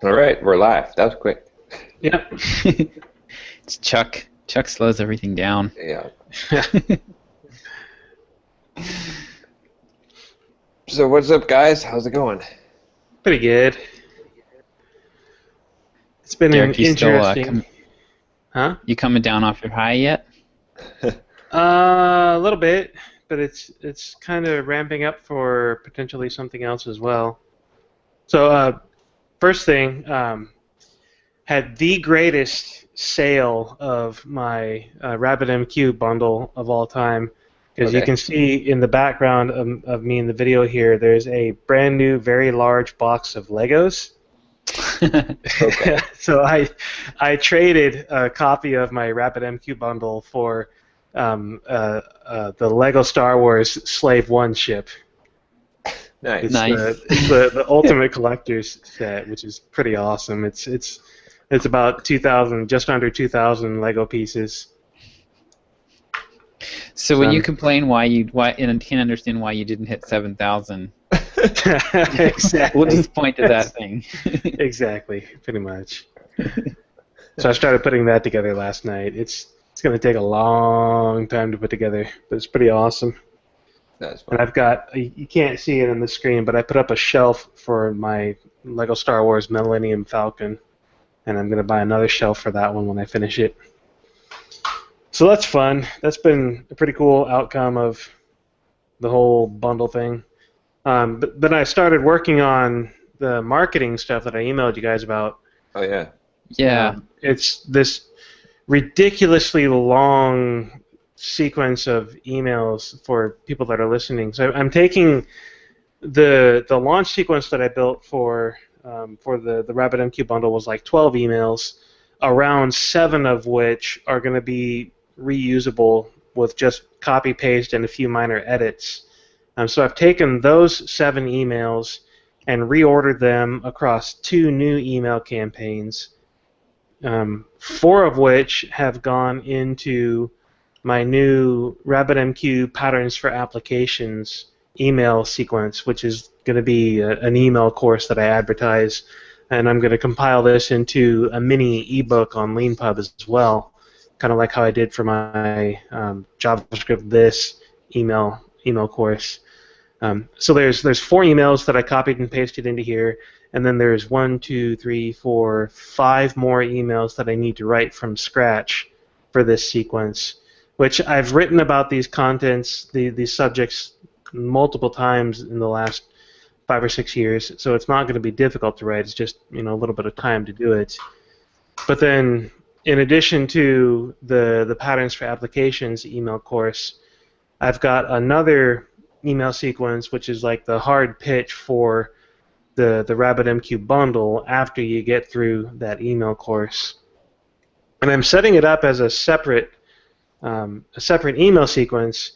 All right, we're live. That was quick. Yep. It's Chuck. Chuck slows everything down. Yeah. So what's up, guys? How's it going? Pretty good. It's been Derek, you still interesting. Huh? you coming down off your high yet? A little bit, but it's kind of ramping up for potentially something else as well. So, first thing, had the greatest sale of my RabbitMQ bundle of all time. Because you Okay. can see in the background of me in the video here, there's a brand new, very large box of Legos. Okay. So I traded a copy of my RabbitMQ bundle for the Lego Star Wars Slave One ship. Nice. It's Nice. the ultimate collector's set, which is pretty awesome. It's about 2,000, just under 2,000 Lego pieces. So when you complain and can't understand why you didn't hit 7,000, Exactly. we'll just point to that thing. Exactly, pretty much. So I started putting that together last night. It's going to take a long time to put together, but it's pretty awesome. That's And fun. I've got, you can't see it on the screen, but I put up a shelf for my Lego Star Wars Millennium Falcon, and I'm going to buy another shelf for that one when I finish it. So that's fun. That's been a pretty cool outcome of the whole bundle thing. But then I started working on the marketing stuff that I emailed you guys about. Oh yeah. Yeah. It's this ridiculously long sequence of emails for people that are listening. So I'm taking the launch sequence that I built for the RabbitMQ bundle was like 12 emails, around 7 of which are going to be reusable with just copy paste and a few minor edits. So I've taken those 7 emails and reordered them across 2 new email campaigns, 4 of which have gone into my new RabbitMQ Patterns for Applications email sequence, which is going to be an email course that I advertise, and I'm going to compile this into a mini ebook on LeanPub as well, kind of like how I did for my JavaScript this email course. So there's 4 emails that I copied and pasted into here, and then there's 1, 2, 3, 4, 5 more emails that I need to write from scratch for this sequence, which I've written about these contents, these subjects, multiple times in the last 5 or 6 years, so it's not going to be difficult to write. It's just a little bit of time to do it. But then, in addition to the Patterns for Applications email course, I've got another email sequence, which is like the hard pitch for the RabbitMQ bundle after you get through that email course. And I'm setting it up as a separate email sequence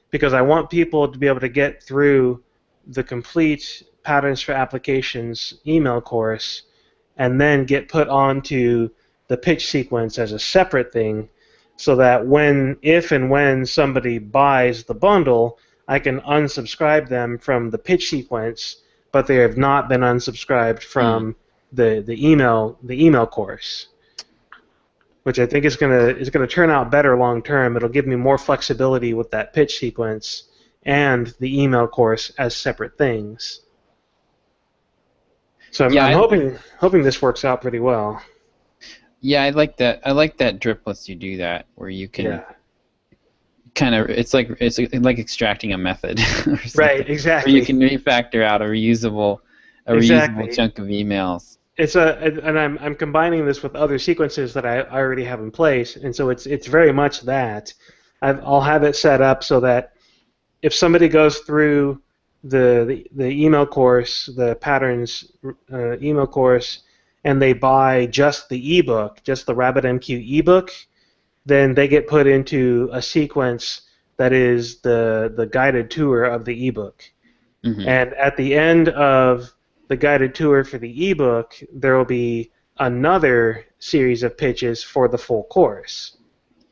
because I want people to be able to get through the complete Patterns for Applications email course and then get put onto the pitch sequence as a separate thing so that if and when somebody buys the bundle, I can unsubscribe them from the pitch sequence, but they have not been unsubscribed from the email course, which I think is gonna turn out better long term. It'll give me more flexibility with that pitch sequence and the email course as separate things. So I'm hoping this works out pretty well. Yeah, I like that. I like that drip lets you do that, where you can Yeah. kind of it's like extracting a method, or something, Right, exactly. where you can refactor out a reusable Exactly. chunk of emails. And I'm combining this with other sequences that I already have in place, and so it's very much that. I'll have it set up so that if somebody goes through the email course, the patterns email course, and they buy just the ebook, just the RabbitMQ ebook, then they get put into a sequence that is the guided tour of the ebook. Mm-hmm. And at the end of the guided tour for the ebook, there will be another series of pitches for the full course.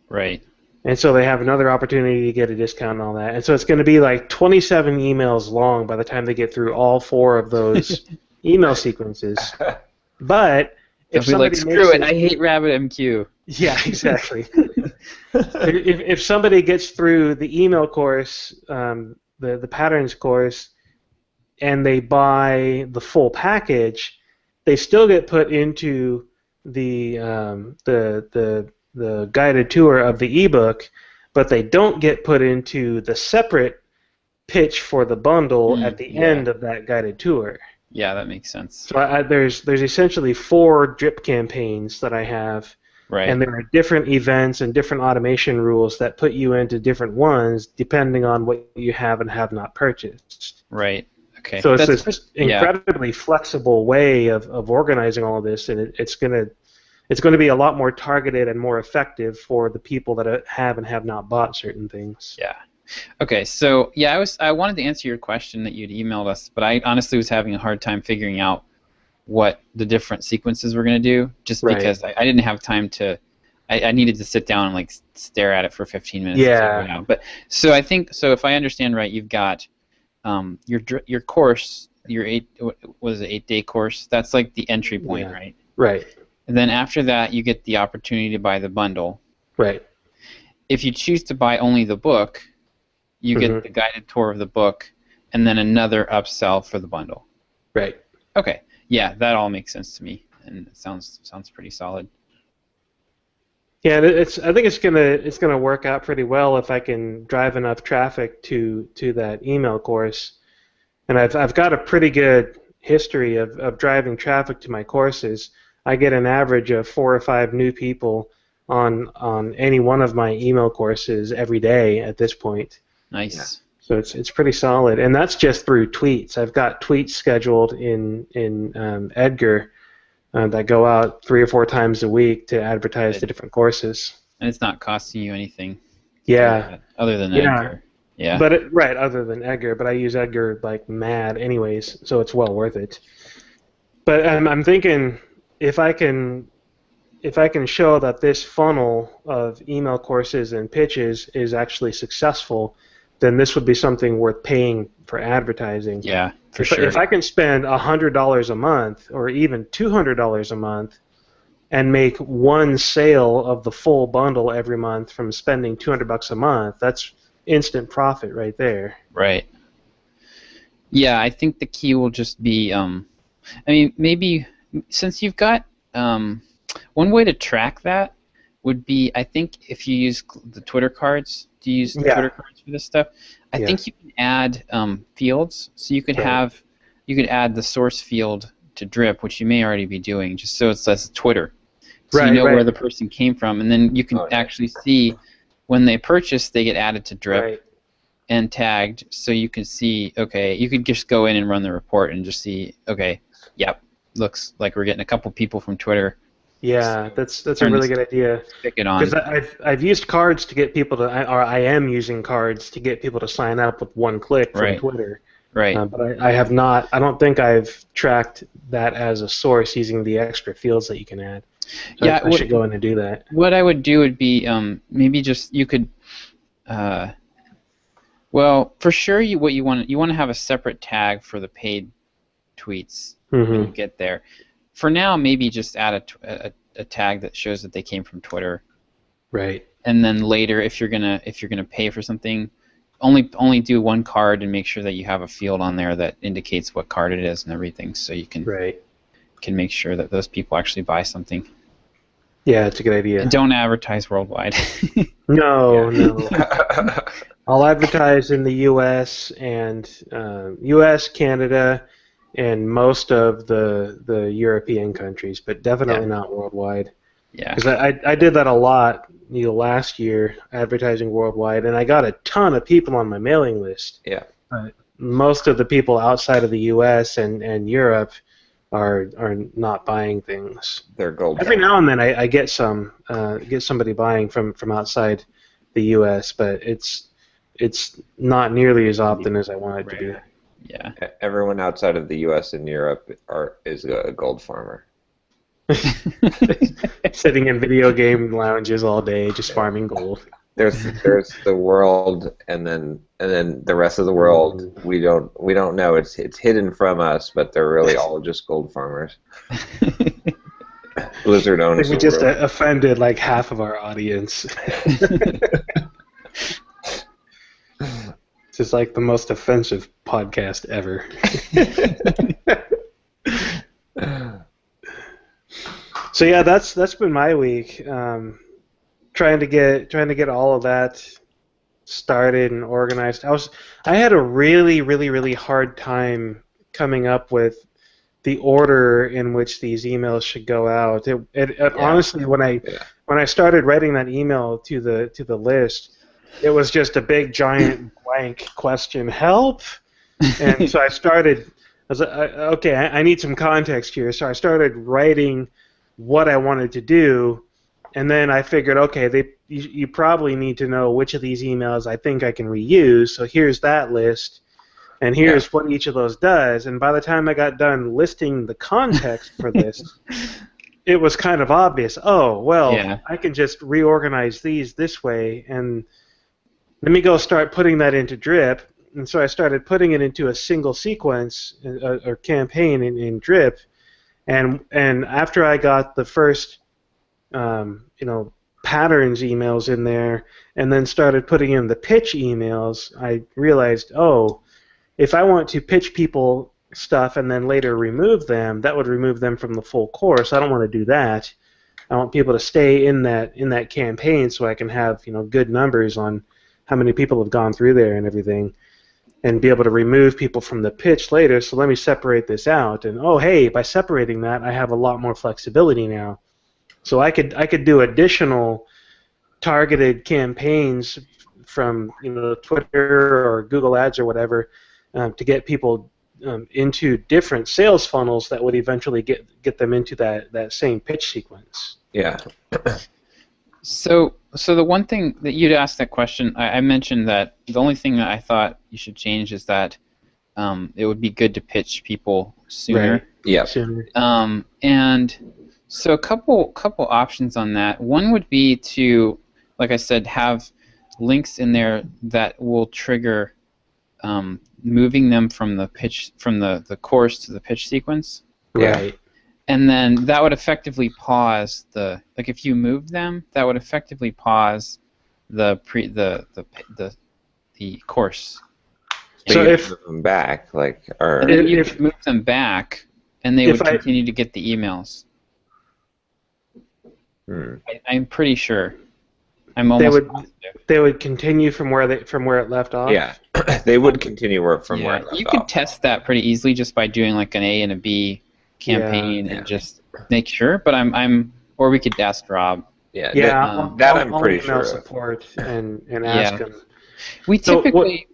Right. And so they have another opportunity to get a discount and all that. And so it's going to be like 27 emails long by the time they get through all 4 of those email sequences. But So if if we like, somebody screw makes it, I hate RabbitMQ. yeah, exactly. if somebody gets through the email course, the patterns course, and they buy the full package, they still get put into the guided tour of the ebook, but they don't get put into the separate pitch for the bundle at the Yeah. end of that guided tour. Yeah, that makes sense. So there's essentially 4 drip campaigns that I have, Right. and there are different events and different automation rules that put you into different ones depending on what you have and have not purchased. Right. Okay. So it's That's this yeah. incredibly flexible way of organizing all of this, and it's going to be a lot more targeted and more effective for the people that have and have not bought certain things. Yeah. Okay, so yeah, I wanted to answer your question that you'd emailed us, but I honestly was having a hard time figuring out what the different sequences we're going to do, just Right. because I didn't have time to. I needed to sit down and like stare at it for 15 minutes. Yeah. To figure it out. But so I think so. If I understand right, you've got your course, your 8-day course. That's like the entry point, Yeah. right? Right. And then after that, you get the opportunity to buy the bundle. Right. If you choose to buy only the book, you get the guided tour of the book, and then another upsell for the bundle. Right. Okay. Yeah, that all makes sense to me, and it sounds pretty solid. Yeah, I think it's gonna work out pretty well if I can drive enough traffic to that email course, and I've got a pretty good history of driving traffic to my courses. I get an average of 4 or 5 new people on any one of my email courses every day at this point. Nice. Yeah. So it's pretty solid, and that's just through tweets. I've got tweets scheduled in Edgar that go out 3 or 4 times a week to advertise the different courses. And it's not costing you anything. Yeah. Other than Yeah. Edgar. Yeah. But right, other than Edgar, but I use Edgar like mad anyways, so it's well worth it. But I'm thinking if I can show that this funnel of email courses and pitches is actually successful, then this would be something worth paying for advertising. Yeah, for sure. If I can spend $100 a month or even $200 a month and make one sale of the full bundle every month from spending $200 a month, that's instant profit right there. Right. Yeah, I think the key will just be, I mean, maybe since you've got one way to track that would be, I think, if you use the Twitter cards. Do you use the Twitter cards for this stuff? I think you can add fields. So you could you could add the source field to Drip, which you may already be doing, just so it says Twitter. So you know where the person came from, and then you can actually see when they purchase, they get added to Drip and tagged, so you can see, okay, you could just go in and run the report and just see, okay, yep, looks like we're getting a couple people from Twitter. Yeah, that's a really good idea. Stick it on. Because I've used cards to get people to, or I am using cards to get people to sign up with one click from Twitter. Right. But I have not. I don't think I've tracked that as a source using the extra fields that you can add. So yeah, I should go in and do that. What I would do would be maybe just you could. Well, for sure, what you want to have a separate tag for the paid tweets when you get there. For now, maybe just add a tag that shows that they came from Twitter. Right. And then later, if you're gonna pay for something, only do one card and make sure that you have a field on there that indicates what card it is and everything, so you can make sure that those people actually buy something. Yeah, it's a good idea. And don't advertise worldwide. No. I'll advertise in the U.S. and U.S., Canada, and most of the European countries, but definitely not worldwide. Yeah. Because I did that a lot last year, advertising worldwide, and I got a ton of people on my mailing list. Yeah. Most of the people outside of the U.S. and Europe are not buying things. They're gold. Every now and then I get somebody buying from outside the U.S., but it's not nearly as often as I want it to be. Yeah. Everyone outside of the U.S. and Europe is a gold farmer. Sitting in video game lounges all day, just farming gold. There's the world, and then the rest of the world we don't know. It's hidden from us, but they're really all just gold farmers. Blizzard I owns think we the just world. offended like half of our audience. This is like the most offensive podcast ever. So yeah, that's been my week. Trying to get all of that started and organized. I had a really hard time coming up with the order in which these emails should go out. Honestly, when I started writing that email to the list, it was just a big giant blank question, help. And so I was like, okay, I need some context here. So I started writing what I wanted to do, and then I figured, okay, you probably need to know which of these emails I think I can reuse. So here's that list, and here's what each of those does. And by the time I got done listing the context for this, it was kind of obvious. Oh, well, I can just reorganize these this way, and let me go start putting that into drip. And so I started putting it into a single sequence or campaign in drip. And after I got the first, patterns emails in there, and then started putting in the pitch emails, I realized, oh, if I want to pitch people stuff and then later remove them, that would remove them from the full course. I don't want to do that. I want people to stay in that campaign so I can have good numbers on how many people have gone through there and everything, and be able to remove people from the pitch later. So let me separate this out. And oh, hey, by separating that, I have a lot more flexibility now. So I could do additional targeted campaigns from Twitter or Google Ads or whatever to get people into different sales funnels that would eventually get them into that same pitch sequence. Yeah. So the one thing that you'd asked that question, I mentioned that the only thing that I thought you should change is that it would be good to pitch people sooner. Right. Yeah. Sooner. And so a couple options on that. One would be to, like I said, have links in there that will trigger moving them from the pitch from the course to the pitch sequence. Right. And then that would effectively pause if you moved them, that would effectively pause the course. So if move them back, and then you could move them back, and they would continue to get the emails. I'm pretty sure. I'm almost positive. They would continue from where it left off. Yeah, they would continue from where it left off. You could test that pretty easily just by doing like an A and a B campaign and just make sure. But or we could ask Rob. Yeah, I'm pretty sure. Support and ask him. We typically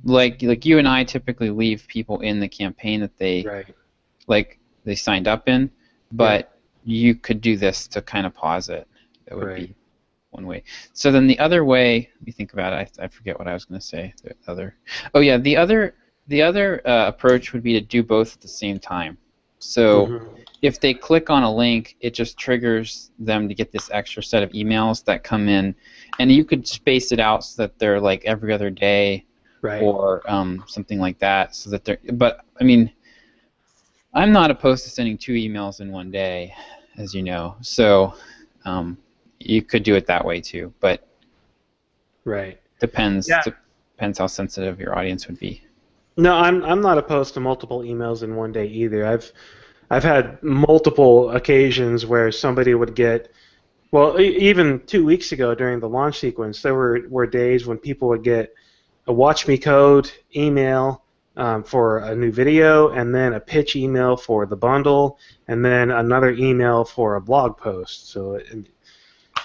like you and I typically leave people in the campaign that they they signed up in, but you could do this to kind of pause it. That would be one way. So then the other way, let me think about it. I forget what I was going to say. The other approach would be to do both at the same time. So if they click on a link, it just triggers them to get this extra set of emails that come in, and you could space it out so that they're like every other day, or something like that. So that they're. But I mean, I'm not opposed to sending 2 emails in one day, as you know. So you could do it that way too, but depends how sensitive your audience would be. No, I'm not opposed to multiple emails in one day either. I've had multiple occasions where somebody would get, well, even 2 weeks ago during the launch sequence, there were days when people would get a watch me code email for a new video, and then a pitch email for the bundle, and then another email for a blog post. So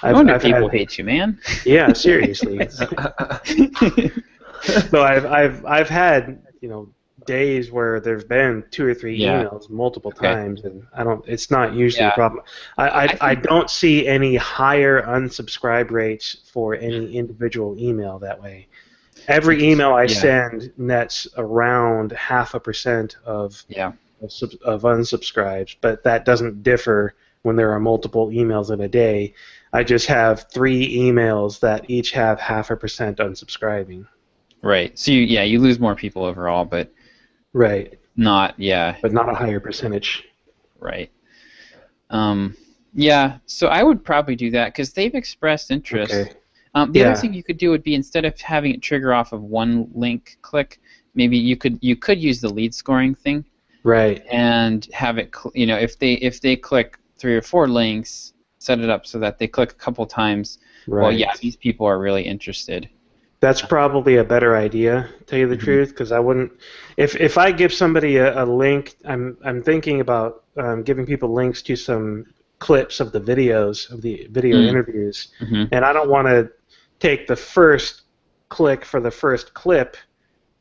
I wonder if people hate you, man. Yeah, seriously. So I've had days where there's been 2 or 3 emails multiple times, and it's not usually a problem. I don't see any higher unsubscribe rates for any individual email that way. Every email I send nets around 0.5% of unsubscribes, but that doesn't differ when there are multiple emails in a day. I just have 3 emails that each have 0.5% unsubscribing. Right. So you lose more people overall, but but not a higher percentage. Right. Yeah, so I would probably do that because they've expressed interest. Okay. The other thing you could do would be, instead of having it trigger off of one link click, maybe you could use the lead scoring thing, Right. and have it, if they click 3 or 4 links, set it up so that they click a couple times. Right. Well, yeah, these people are really interested. That's probably a better idea, to tell you the truth, because I wouldn't. If I give somebody a link, I'm thinking about giving people links to some clips of the videos of the video interviews, and I don't want to take the first click for the first clip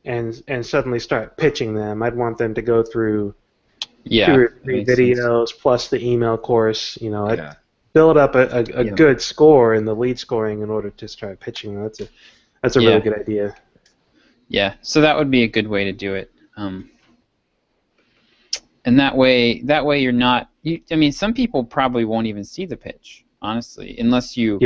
and suddenly start pitching them. I'd want them to go through 2 or 3 videos plus the email course. I'd build up a good score in the lead scoring in order to start pitching them. That's a really good idea. Yeah, so that would be a good way to do it. And that way you're not. I mean, some people probably won't even see the pitch, honestly, unless you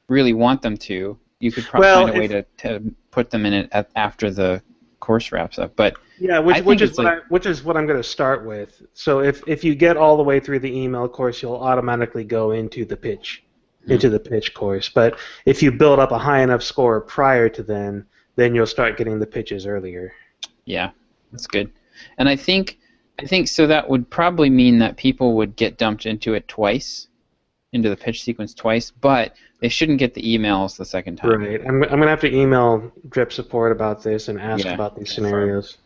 really want them to. You could probably find a way to put them in it after the course wraps up. But yeah, which is what I'm going to start with. So if you get all the way through the email course, you'll automatically go into the pitch. Into the pitch course. But if you build up a high enough score prior to then you'll start getting the pitches earlier. Yeah, that's good. And I think so that would probably mean that people would get dumped into it twice, into the pitch sequence twice, but they shouldn't get the emails the second time. Right. I'm going to have to email Drip support about this and ask about these scenarios.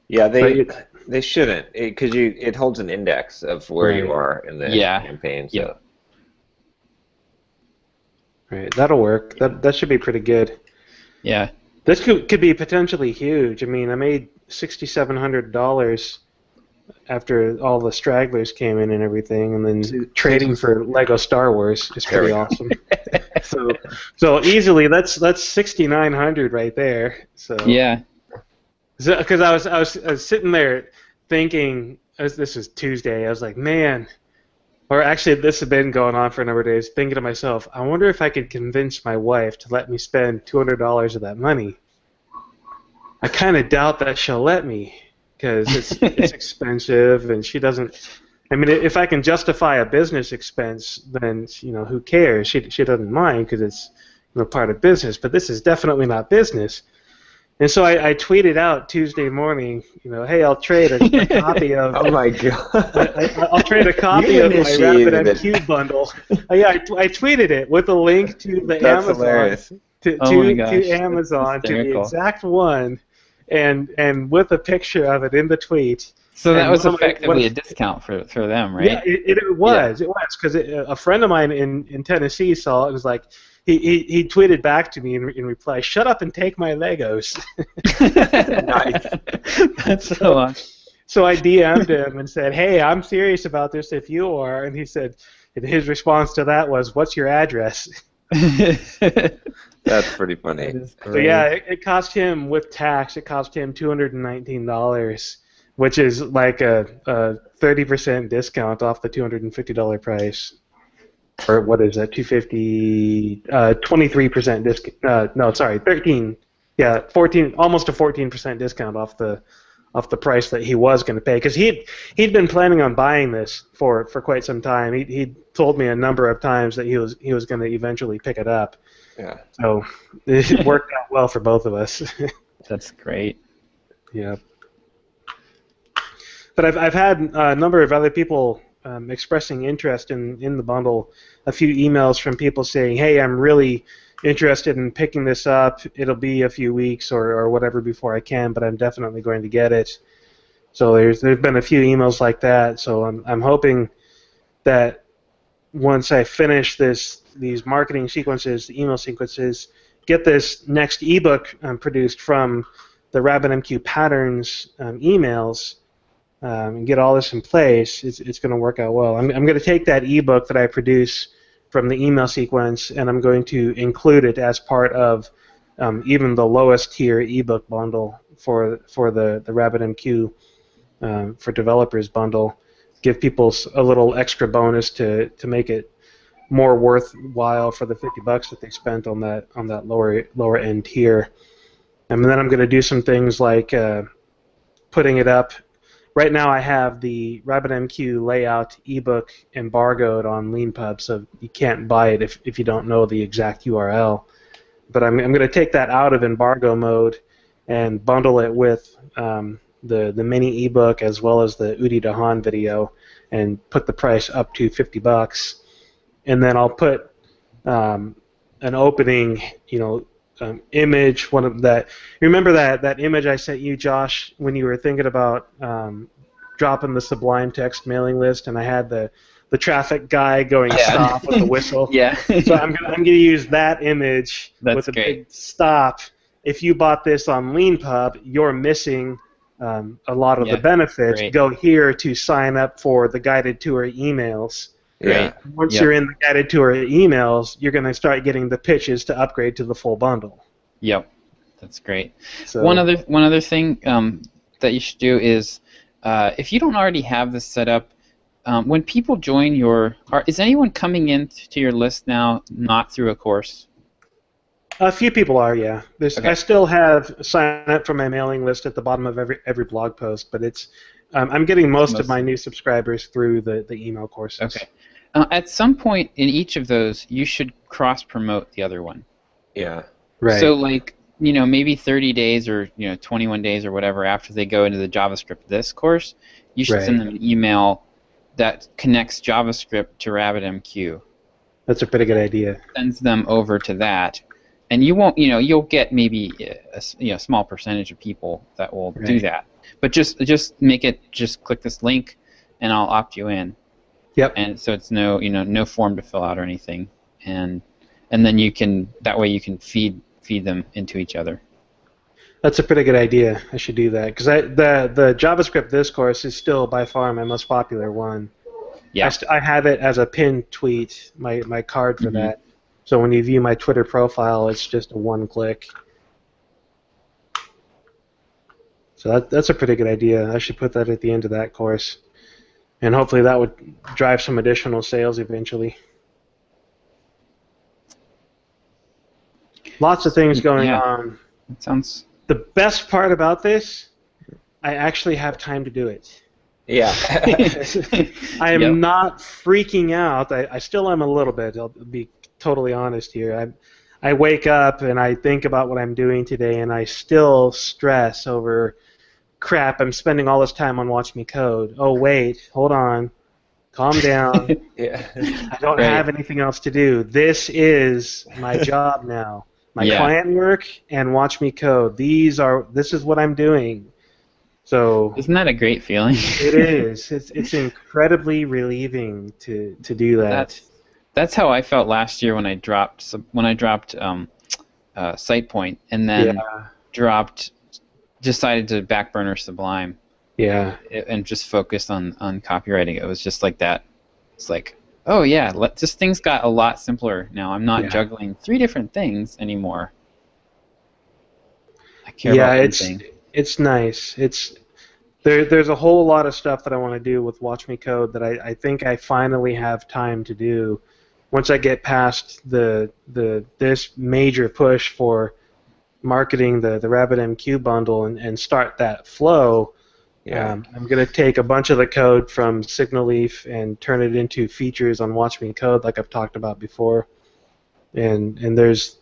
Yeah, they shouldn't, because it holds an index of where you are in the campaign. So. Yeah. Right, that'll work. That should be pretty good. Yeah. This could be potentially huge. I mean, I made $6,700 after all the stragglers came in and everything, and then trading for Lego Star Wars is pretty awesome. So easily, that's $6,900 right there. So yeah. Because I was sitting there thinking, this is Tuesday. I was like, man. Or actually, this had been going on for a number of days, thinking to myself, I wonder if I could convince my wife to let me spend $200 of that money. I kind of doubt that she'll let me, because it's expensive, and she doesn't. I mean, if I can justify a business expense, then who cares? She doesn't mind because it's part of business. But this is definitely not business. And so I tweeted out Tuesday morning, hey, I'll trade a copy of. Oh my God! I'll trade a copy of my RapidMQ bundle. I tweeted it with a link to the Amazon to Amazon to the exact one, and with a picture of it in the tweet. So that was effectively a discount for them, right? Yeah, it was because a friend of mine in Tennessee saw it and was like. He tweeted back to me in reply, "Shut up and take my Legos." Nice. That's so awesome. So I DM'd him and said, "Hey, I'm serious about this if you are." And he said, his response to that was, "What's your address?" That's pretty funny. So yeah, it cost him with tax. It cost him $219, which is like a 30% discount off the $250 price. Or what is that? 23% discount. No, sorry, 13. Yeah, 14. Almost a 14% discount off the price that he was going to pay, because he'd been planning on buying this for quite some time. He told me a number of times that he was going to eventually pick it up. Yeah. So it worked out well for both of us. That's great. Yeah. But I've had a number of other people. Expressing interest in the bundle, a few emails from people saying, hey, I'm really interested in picking this up. It'll be a few weeks or whatever before I can, but I'm definitely going to get it. So there's been a few emails like that. So I'm hoping that once I finish these marketing sequences, the email sequences, get this next ebook produced from the RabbitMQ patterns emails, and get all this in place, it's going to work out well. I'm going to take that ebook that I produce from the email sequence, and I'm going to include it as part of even the lowest tier ebook bundle for the RabbitMQ for developers bundle. Give people a little extra bonus to make it more worthwhile for the $50 that they spent on that lower end tier. And then I'm going to do some things like putting it up right now I have the RabbitMQ layout ebook embargoed on LeanPub, so you can't buy it if you don't know the exact URL. But I'm going to take that out of embargo mode and bundle it with the mini ebook as well as the Udi Dahan video, and put the price up to $50. And then I'll put an opening, image. One of that. Remember that image I sent you, Josh, when you were thinking about dropping the Sublime Text mailing list, and I had the traffic guy going stop with the whistle. Yeah. So I'm gonna use that image with a great. big stop. If you bought this on LeanPub, you're missing a lot of the benefits. Great. Go here to sign up for the guided tour emails. Yeah. Once you're in the guided tour emails, you're going to start getting the pitches to upgrade to the full bundle. Yep, that's great. So, one other thing that you should do is, if you don't already have this set up, when people join is anyone coming in to your list now not through a course? A few people are, yeah. I still have sign up for my mailing list at the bottom of every blog post, but it's I'm getting most of my new subscribers through the email courses. Okay. At some point in each of those, you should cross-promote the other one. Yeah. Right. So, maybe 30 days or 21 days or whatever after they go into the JavaScript this course, you should send them an email that connects JavaScript to RabbitMQ. That's a pretty good idea. Sends them over to that, and you won't, you'll get maybe a small percentage of people that will do that. But just make it, just click this link, and I'll opt you in. Yep. And so it's no form to fill out or anything, and then that way you can feed them into each other. That's a pretty good idea. I should do that because the JavaScript this course is still by far my most popular one. Yeah. I have it as a pinned tweet, my card for that. So when you view my Twitter profile, it's just a one-click. So that's a pretty good idea. I should put that at the end of that course. And hopefully that would drive some additional sales eventually. Lots of things going on. It sounds... The best part about this, I actually have time to do it. Yeah. I am not freaking out. I still am a little bit. I'll be totally honest here. I wake up and I think about what I'm doing today, and I still stress over, crap, I'm spending all this time on Watch Me Code. Oh, wait, hold on. Calm down. I don't have anything else to do. This is my job now. My client work and Watch Me Code. This is what I'm doing. So isn't that a great feeling? It is. It's incredibly relieving to do that. That's how I felt last year when I dropped SitePoint and then decided to backburner Sublime. Yeah. And just focused on copywriting. It was just like that. It's like, oh yeah, just things got a lot simpler now. I'm not juggling 3 different things anymore. I care about one thing. It's nice. There's a whole lot of stuff that I want to do with Watch Me Code that I think I finally have time to do once I get past this major push for marketing the RabbitMQ bundle and start that flow. I'm going to take a bunch of the code from Signal Leaf and turn it into features on Watch Me Code like I've talked about before. And there's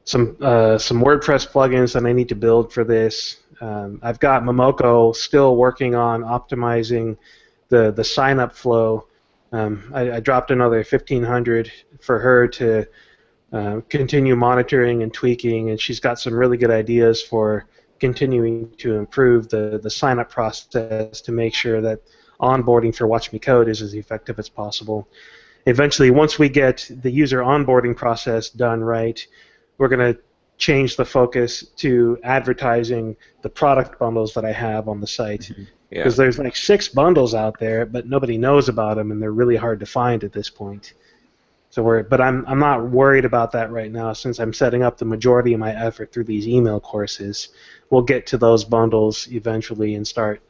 some WordPress plugins that I need to build for this. I've got Momoko still working on optimizing the sign-up flow. I dropped another 1,500 for her to continue monitoring and tweaking, and she's got some really good ideas for continuing to improve the sign-up process to make sure that onboarding for Watch Me Code is as effective as possible. Eventually, once we get the user onboarding process done right, we're going to change the focus to advertising the product bundles that I have on the site. Because there's like 6 bundles out there, but nobody knows about them, and they're really hard to find at this point. But I'm not worried about that right now, since I'm setting up the majority of my effort through these email courses. We'll get to those bundles eventually and start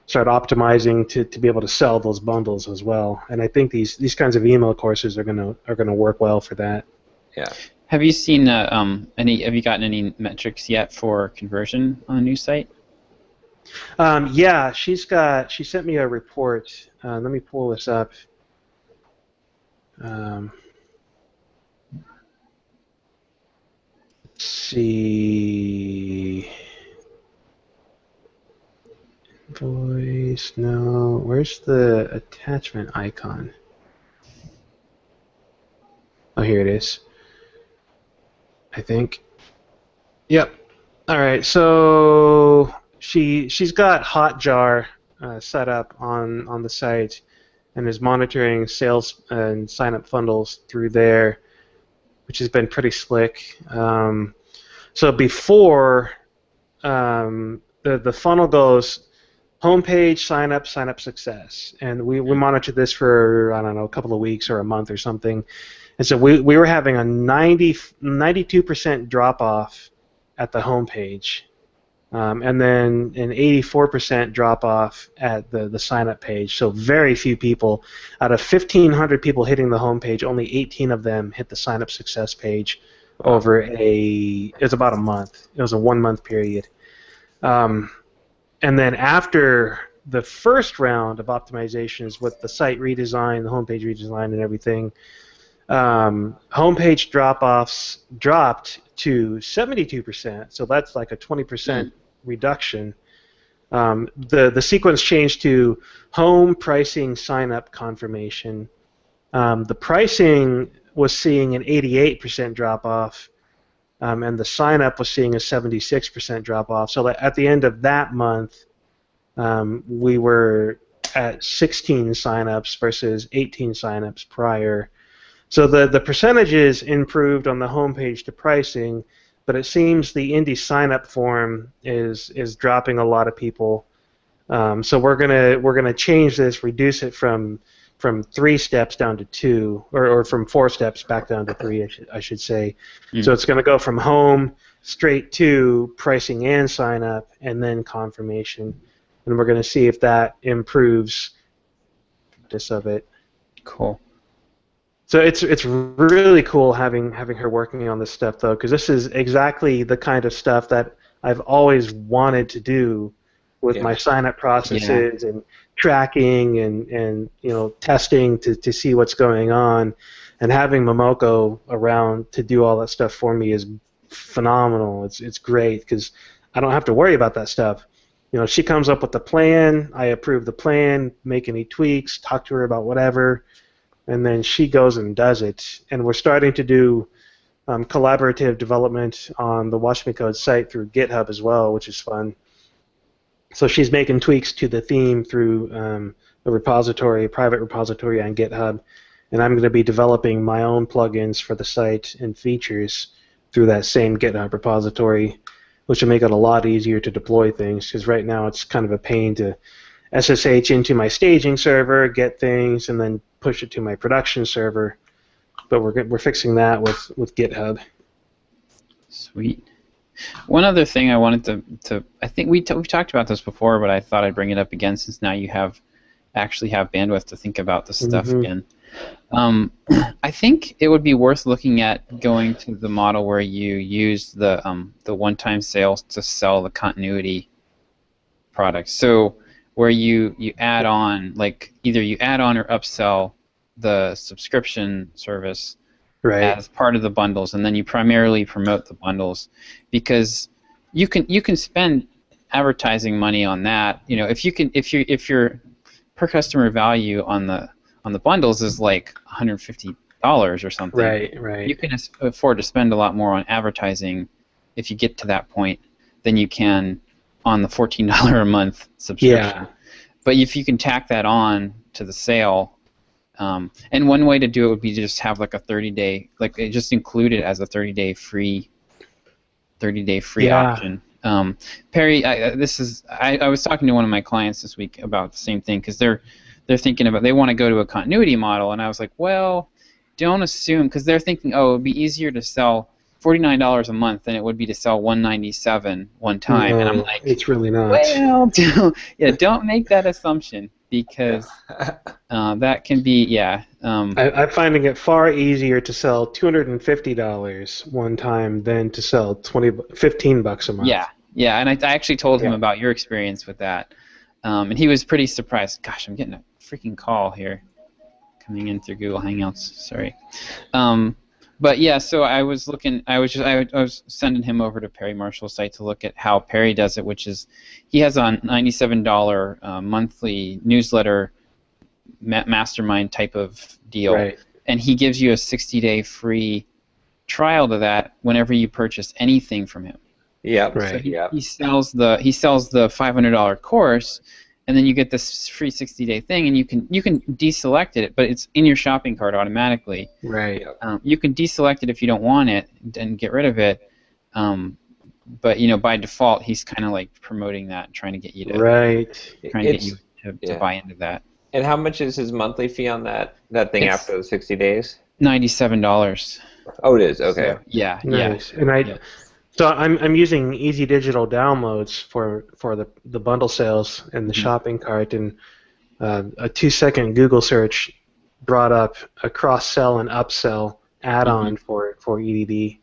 optimizing to be able to sell those bundles as well. And I think these kinds of email courses are gonna work well for that. Yeah. Have you seen have you gotten any metrics yet for conversion on the new site? Yeah, she sent me a report. Let me pull this up. Let's see. Voice, no. Where's the attachment icon? Oh, here it is. I think. Yep. All right. So she's got Hotjar set up on the site and is monitoring sales and sign-up funnels through there, which has been pretty slick. So before the funnel goes homepage, sign up success, and we monitor this for, I don't know, a couple of weeks or a month or something. And so we were having a 92% drop off at the homepage, and then an 84% drop off at the sign up page. So very few people out of 1,500 people hitting the homepage, only 18 of them hit the sign up success page over it was about a month. It was a 1 month period. And then after the first round of optimizations with the site redesign, the homepage redesign and everything, homepage drop-offs dropped to 72%, so that's like a 20% reduction. The sequence changed to home, pricing, sign-up, confirmation. The pricing was seeing an 88% drop-off, and the sign-up was seeing a 76% drop-off. So at the end of that month, we were at 16 sign-ups versus 18 sign-ups prior. So the percentages improved on the homepage to pricing, but it seems the indie sign-up form is dropping a lot of people. So we're gonna change this, reduce it from 3 steps down to 2, or from 4 steps back down to 3, I should say. So it's going to go from home straight to pricing and sign up, and then confirmation, and we're going to see if that improves this of it. Cool. So it's really cool having her working on this stuff, though, because this is exactly the kind of stuff that I've always wanted to do with my sign-up processes and tracking and testing to see what's going on, and having Momoko around to do all that stuff for me is phenomenal. It's great because I don't have to worry about that stuff. She comes up with the plan, I approve the plan, make any tweaks, talk to her about whatever, and then she goes and does it. And we're starting to do collaborative development on the Watch Me Code site through GitHub as well, which is fun. So she's making tweaks to the theme through a repository, a private repository on GitHub, and I'm going to be developing my own plugins for the site and features through that same GitHub repository, which will make it a lot easier to deploy things, because right now it's kind of a pain to SSH into my staging server, get things, and then push it to my production server. But we're fixing that with GitHub. Sweet. One other thing I wanted to I think we've talked about this before, but I thought I'd bring it up again since now you actually have bandwidth to think about this stuff again. I think it would be worth looking at going to the model where you use the one-time sales to sell the continuity products. So where you add on, like either you add on or upsell the subscription service as part of the bundles, and then you primarily promote the bundles, because you can spend advertising money on that. If your per customer value on the bundles is like $150 or something, right. You can afford to spend a lot more on advertising if you get to that point than you can on the $14 a month subscription. Yeah. But if you can tack that on to the sale, and one way to do it would be to just have like a 30-day, like just include it as a 30-day free option. Perry, I was talking to one of my clients this week about the same thing, because they're thinking about, they want to go to a continuity model, and I was like, well, don't assume, because they're thinking, oh, it would be easier to sell $49 a month than it would be to sell $197 one time. No, and I'm like, it's really not. Well, don't make that assumption, because that can be, I'm finding it far easier to sell $250 one time than to sell $15 a month. Yeah, and I actually told him about your experience with that, and he was pretty surprised. Gosh, I'm getting a freaking call here coming in through Google Hangouts. Sorry. But yeah, so I was sending him over to Perry Marshall's site to look at how Perry does it, which is he has a $97 monthly newsletter mastermind type of deal, right. And he gives you a 60-day free trial to that whenever you purchase anything from him. Yeah, right. So he sells the $500 course, and then you get this free 60-day thing, and you can deselect it, but it's in your shopping cart automatically. Right. You can deselect it if you don't want it and get rid of it, but by default he's kind of like promoting that, trying to get you to buy into that. And how much is his monthly fee on that thing after the 60 days? $97. Oh, it is. Okay. So, yeah. Nice. Yeah. And So I'm using Easy Digital downloads for the bundle sales in the shopping cart, and a 2-second Google search brought up a cross-sell and upsell add-on for EDD.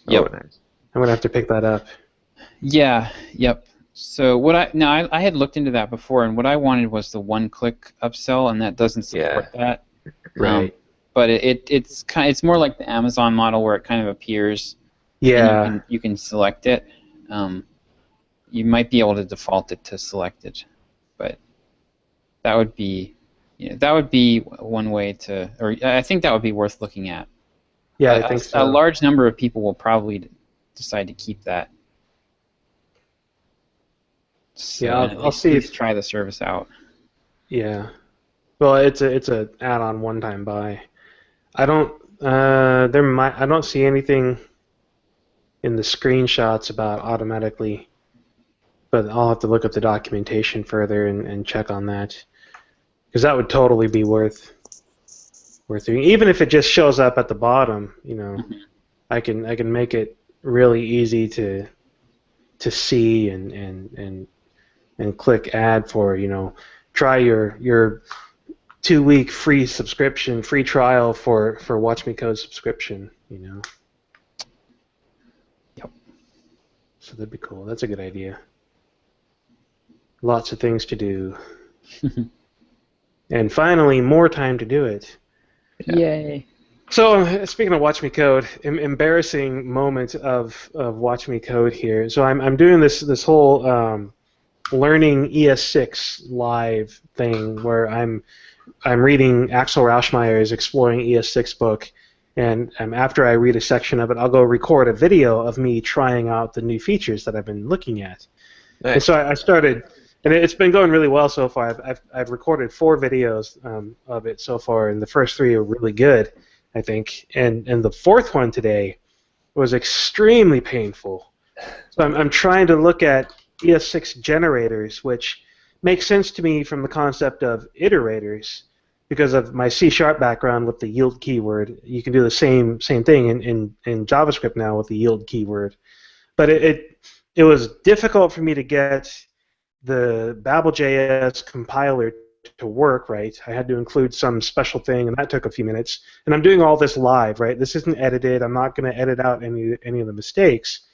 Yep. Oh, nice. I'm gonna have to pick that up. Yeah. Yep. So I had looked into that before, and what I wanted was the one-click upsell, and that doesn't support that. Right. But it's more like the Amazon model where it kind of appears. Yeah. And you can select it. You might be able to default it to selected, but that would be one way to, or I think that would be worth looking at. Yeah, I think so. A large number of people will probably decide to keep that. So I'll see if try the service out. Yeah. Well, it's a add-on one-time buy. I don't see anything in the screenshots about automatically, but I'll have to look up the documentation further and check on that, because that would totally be worth doing. Even if it just shows up at the bottom, I can make it really easy to see and click add for, try your 2-week free subscription, free trial for Watch Me Code subscription, Yep. So that'd be cool. That's a good idea. Lots of things to do. And finally, more time to do it. Yay. So speaking of Watch Me Code, embarrassing moment of Watch Me Code here. So I'm doing this whole learning ES6 live thing where I'm reading Axel Rauschmeyer's Exploring ES6 book, and after I read a section of it, I'll go record a video of me trying out the new features that I've been looking at. Nice. And so I started, and it's been going really well so far. I've recorded 4 videos of it so far, and the first 3 are really good, I think. And the 4th one today was extremely painful. So I'm trying to look at ES6 generators, which makes sense to me from the concept of iterators, because of my C# background with the yield keyword. You can do the same thing in JavaScript now with the yield keyword. But it was difficult for me to get the Babel.js compiler to work right. I had to include some special thing, and that took a few minutes. And I'm doing all this live, right? This isn't edited. I'm not going to edit out any of the mistakes.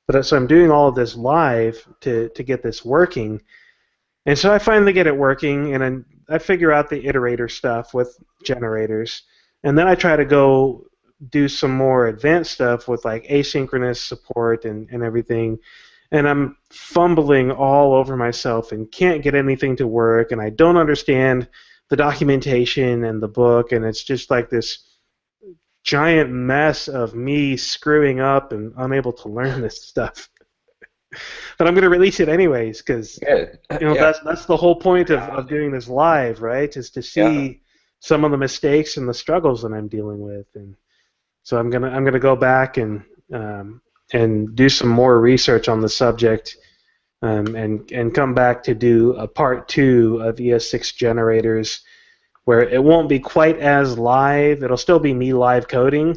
But so I'm doing all of this live to get this working. And so I finally get it working, and I figure out the iterator stuff with generators. And then I try to go do some more advanced stuff with like asynchronous support and everything. And I'm fumbling all over myself and can't get anything to work, and I don't understand the documentation and the book, and it's just like this giant mess of me screwing up and unable to learn this stuff. But I'm going to release it anyways, because that's the whole point of doing this live, right? Is to see some of the mistakes and the struggles that I'm dealing with, and so I'm gonna go back and do some more research on the subject, and come back to do a part 2 of ES6 generators, where it won't be quite as live. It'll still be me live coding,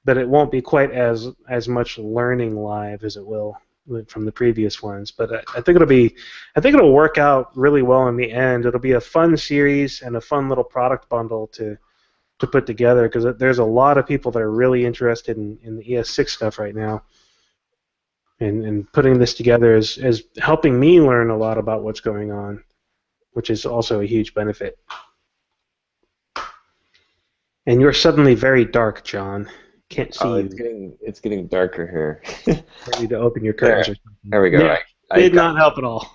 but it won't be quite as much learning live as it will from the previous ones. But I think it'll work out really well in the end. It'll be a fun series and a fun little product bundle to put together, because there's a lot of people that are really interested in the ES6 stuff right now. and putting this together is helping me learn a lot about what's going on, which is also a huge benefit. And you're suddenly very dark, John. Can't see you. It's getting darker here. Ready to open your curtains or something. There we go. Yeah, did not help at all.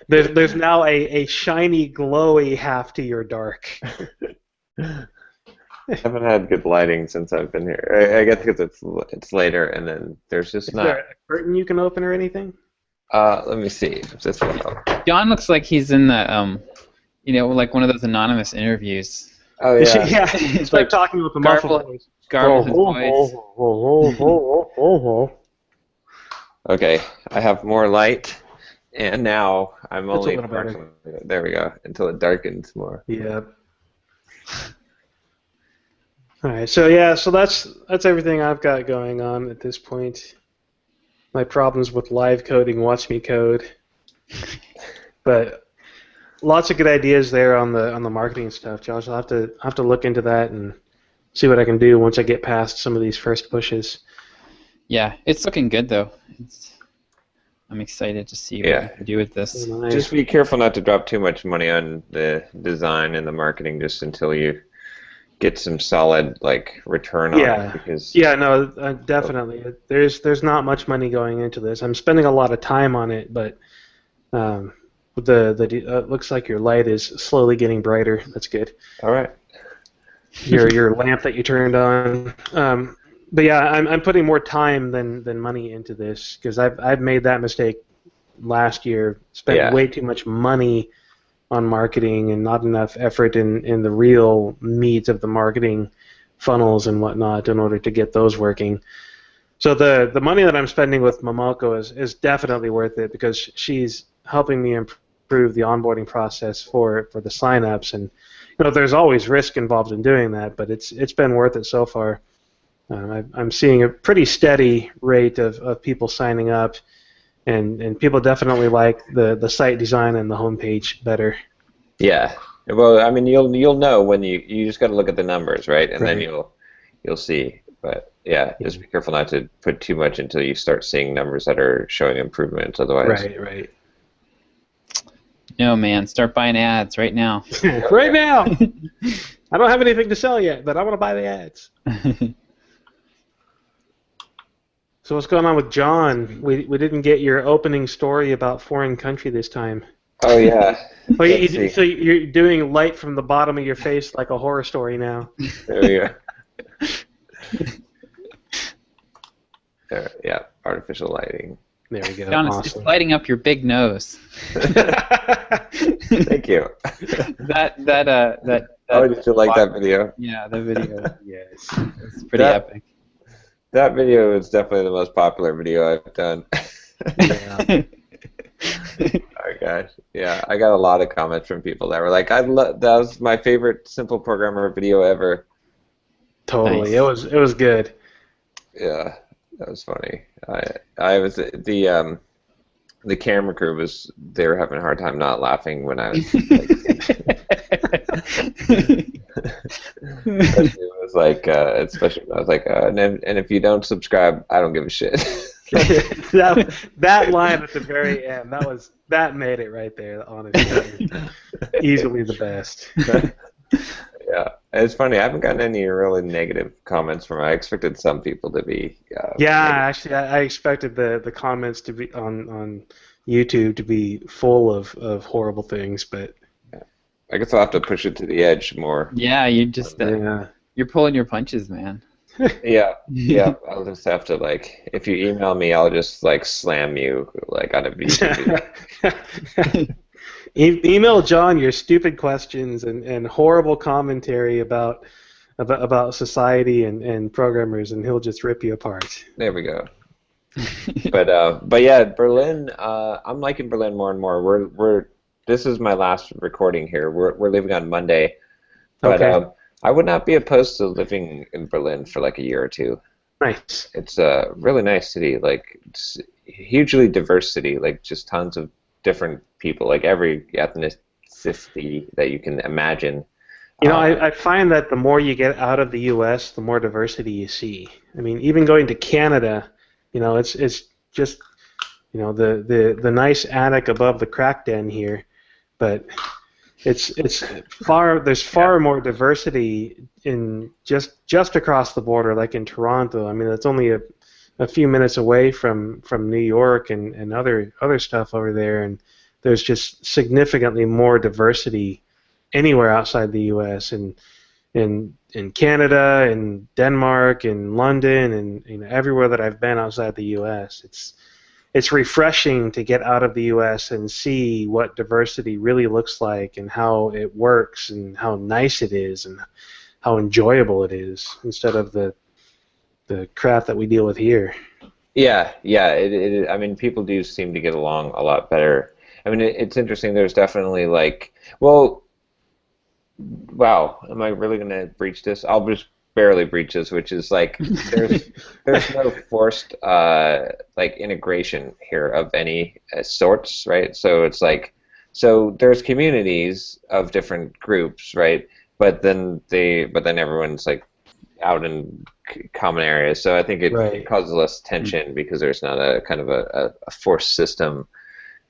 there's now a shiny, glowy half to your dark. I haven't had good lighting since I've been here. I guess because it's later, and then there's just Is there a curtain you can open or anything? Let me see if this will help. John looks like he's in the like one of those anonymous interviews. Oh yeah. Yeah. It's like talking with the muffled voice. Garble his voice. Okay, I have more light, and now I'm That's only. a little better. There we go. Until it darkens more. Yeah. All right. So that's everything I've got going on at this point. My problems with live coding, watch me code. But lots of good ideas there on the marketing stuff, Josh. I'll have to look into that and see what I can do once I get past some of these first pushes. Yeah, it's looking good though. I'm excited to see what we can do with this. Nice. Just be careful not to drop too much money on the design and the marketing just until you get some solid return on it. Because definitely. There's not much money going into this. I'm spending a lot of time on it, but it looks like your light is slowly getting brighter. That's good. All right. Your lamp that you turned on. But yeah, I'm putting more time than money into this because I've made that mistake last year. Spent way too much money on marketing and not enough effort in the real meat of the marketing funnels and whatnot in order to get those working. So the money that I'm spending with Momoko is definitely worth it because she's helping me improve the onboarding process for the signups, and there's always risk involved in doing that, but it's been worth it so far. I'm seeing a pretty steady rate of people signing up, and people definitely like the site design and the homepage better. Yeah. Well, I mean, you'll know when you just got to look at the numbers, right? And then you'll see. But yeah, just be careful not to put too much until you start seeing numbers that are showing improvements. Otherwise, right. No, man, start buying ads right now. Right now. I don't have anything to sell yet, but I want to buy the ads. So what's going on with John? We didn't get your opening story about foreign country this time. Oh yeah. So you're doing light from the bottom of your face like a horror story now. There we go. There, yeah, artificial lighting. There we go. John, awesome. it's lighting up your big nose. Thank you. That. Oh, did you like that video? Yeah, the video. Yes. It's pretty epic. That video is definitely the most popular video I've done. Yeah. Oh gosh, yeah, I got a lot of comments from people that were like, that was my favorite Simple Programmer video ever." Totally, Nice. It was good. Yeah, that was funny. I was the camera crew they were having a hard time not laughing when I was. It was like, especially when I was like, and if you don't subscribe, I don't give a shit. that line at the very end, that made it right there. Honestly, easily the best. Yeah, it's funny. I haven't gotten any really negative comments from it. I expected some people to be. Actually, I expected the comments to be on YouTube to be full of horrible things, but. I guess I'll have to push it to the edge more. Yeah, you just you're pulling your punches, man. Yeah. I'll just have to if you email me, I'll just slam you on a video. Email John your stupid questions and horrible commentary about society and programmers, and he'll just rip you apart. There we go. But yeah, Berlin. I'm liking Berlin more and more. This is my last recording here. We're leaving on Monday, but I would not be opposed to living in Berlin for a year or two. Nice. It's a really nice city, it's hugely diverse city, just tons of different people, every ethnicity that you can imagine. I find that the more you get out of the U.S., the more diversity you see. I mean, even going to Canada, it's just the nice attic above the crack den here, but there's far more diversity in just across the border, like in Toronto. I mean, it's only a few minutes away from New York and other stuff over there, and there's just significantly more diversity anywhere outside the U.S. and in Canada and Denmark and London and everywhere that I've been outside the U.S. It's refreshing to get out of the U.S. and see what diversity really looks like and how it works and how nice it is and how enjoyable it is instead of the crap that we deal with here. Yeah. I mean, people do seem to get along a lot better. I mean, it's interesting. There's definitely wow, am I really going to breach this? I'll just barely breach this, which is there's no forced integration here of any sorts, right? So it's so there's communities of different groups, right? But then everyone's out in common areas. So I think it causes less tension because there's not a kind of a forced system.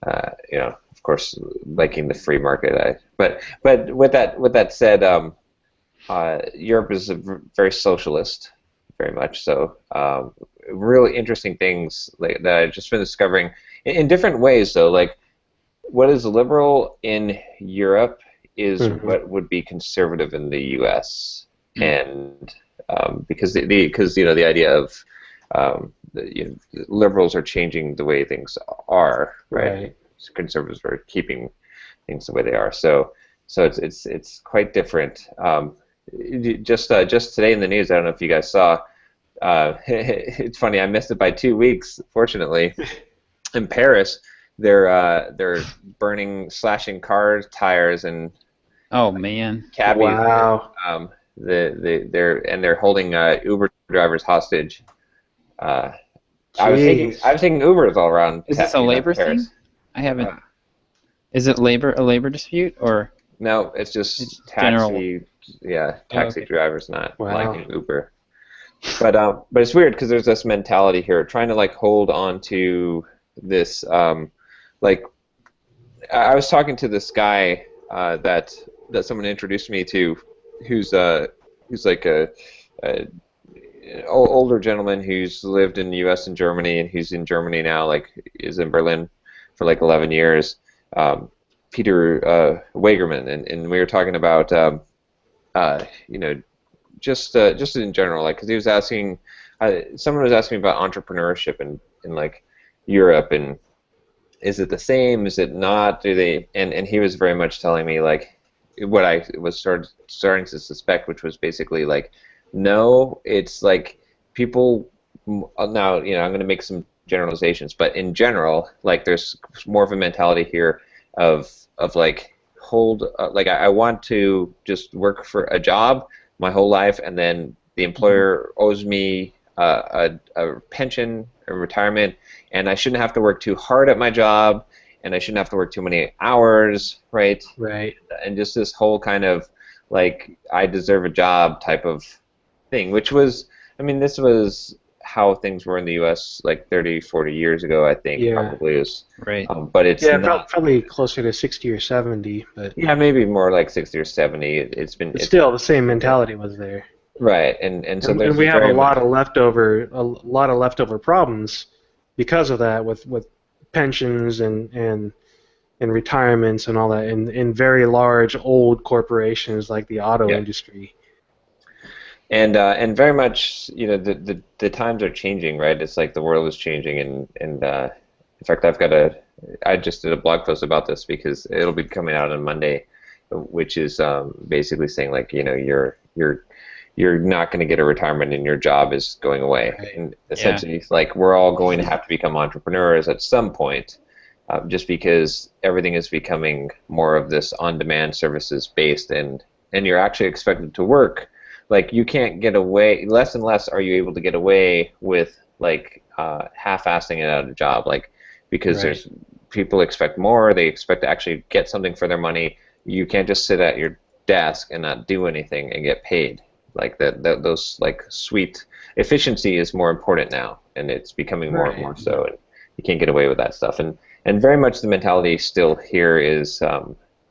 Of course, liking the free market. But with that said, Europe is very socialist, very much so. Really interesting things that I've just been discovering in different ways, though. Like, what is liberal in Europe is what would be conservative in the U.S. And because the idea of liberals are changing the way things are, right? Conservatives are keeping things the way they are. So it's quite different. Just today in the news, I don't know if you guys saw. It's funny, I missed it by 2 weeks. Fortunately, in Paris, they're slashing car tires and oh man, cabbies. Wow. They're holding Uber drivers hostage. I was taking Ubers all around. Is this a labor thing? I haven't. Is it a labor dispute or? No, it's just taxi. General. Yeah, taxi drivers not liking Uber. But it's weird because there's this mentality here, trying to hold on to this. I was talking to this guy that someone introduced me to, who's like a older gentleman who's lived in the U.S. and Germany, and who's in Germany now, is in Berlin for 11 years. Peter Wagerman, and we were talking about just in general, because he was asking, someone was asking about entrepreneurship in Europe, and is it the same? Is it not? Do they? And he was very much telling me what I was starting to suspect, which was basically no, it's people now. I'm going to make some generalizations, but in general, there's more of a mentality here of I want to just work for a job my whole life, and then the employer owes me a pension or retirement, and I shouldn't have to work too hard at my job, and I shouldn't have to work too many hours, right? Right. And just this whole kind of I deserve a job type of thing, which was, this was how things were in the U.S. 30, 40 years ago, I think. Yeah. Probably is. Right. But it's not. Probably closer to 60 or 70, but yeah, maybe more 60 or 70. It's still the same mentality was there. Right, and so and we have a lot of leftover problems because of that, with pensions and retirements and all that in very large old corporations like the auto industry. And very much, the times are changing, right? It's the world is changing, and in fact, I just did a blog post about this because it'll be coming out on Monday, which is basically saying you're not going to get a retirement and your job is going away. Right. And essentially, we're all going to have to become entrepreneurs at some point, just because everything is becoming more of this on-demand services based, and you're actually expected to work. You can't get away, less and less are you able to get away with half-assing it out of a job, because there's people expect more, they expect to actually get something for their money. You can't just sit at your desk and not do anything and get paid. Those sweet efficiency is more important now, and it's becoming more and more so. you can't get away with that stuff. And very much the mentality still here is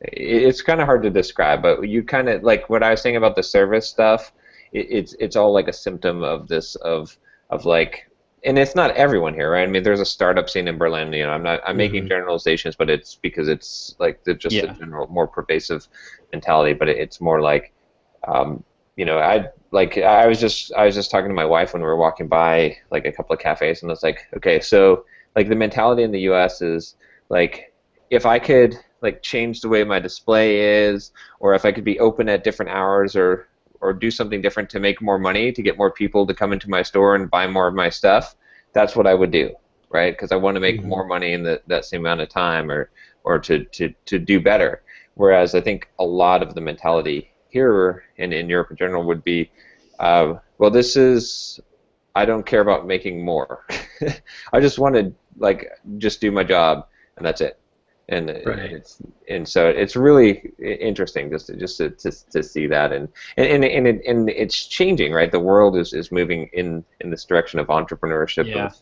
it's kind of hard to describe, but you kind of like what I was saying about the service stuff. It's all like a symptom of this of like, and it's not everyone here, right? I mean, there's a startup scene in Berlin. You know, I'm making generalizations, but it's because it's like just a general, more pervasive mentality. But it's more like, you know, I was just talking to my wife when we were walking by like a couple of cafes, and I was like, okay, so like the mentality in the U.S. is like, if I could like change the way my display is, or if I could be open at different hours, or do something different to make more money, to get more people to come into my store and buy more of my stuff, that's what I would do, right? Because I want to make more money in that same amount of time, or to do better. Whereas I think a lot of the mentality here and in Europe in general would be, well, this is, I don't care about making more. I just want to like just do my job, and that's it. And so it's really interesting just to see that, and it's changing, right? The world is moving in this direction of entrepreneurship,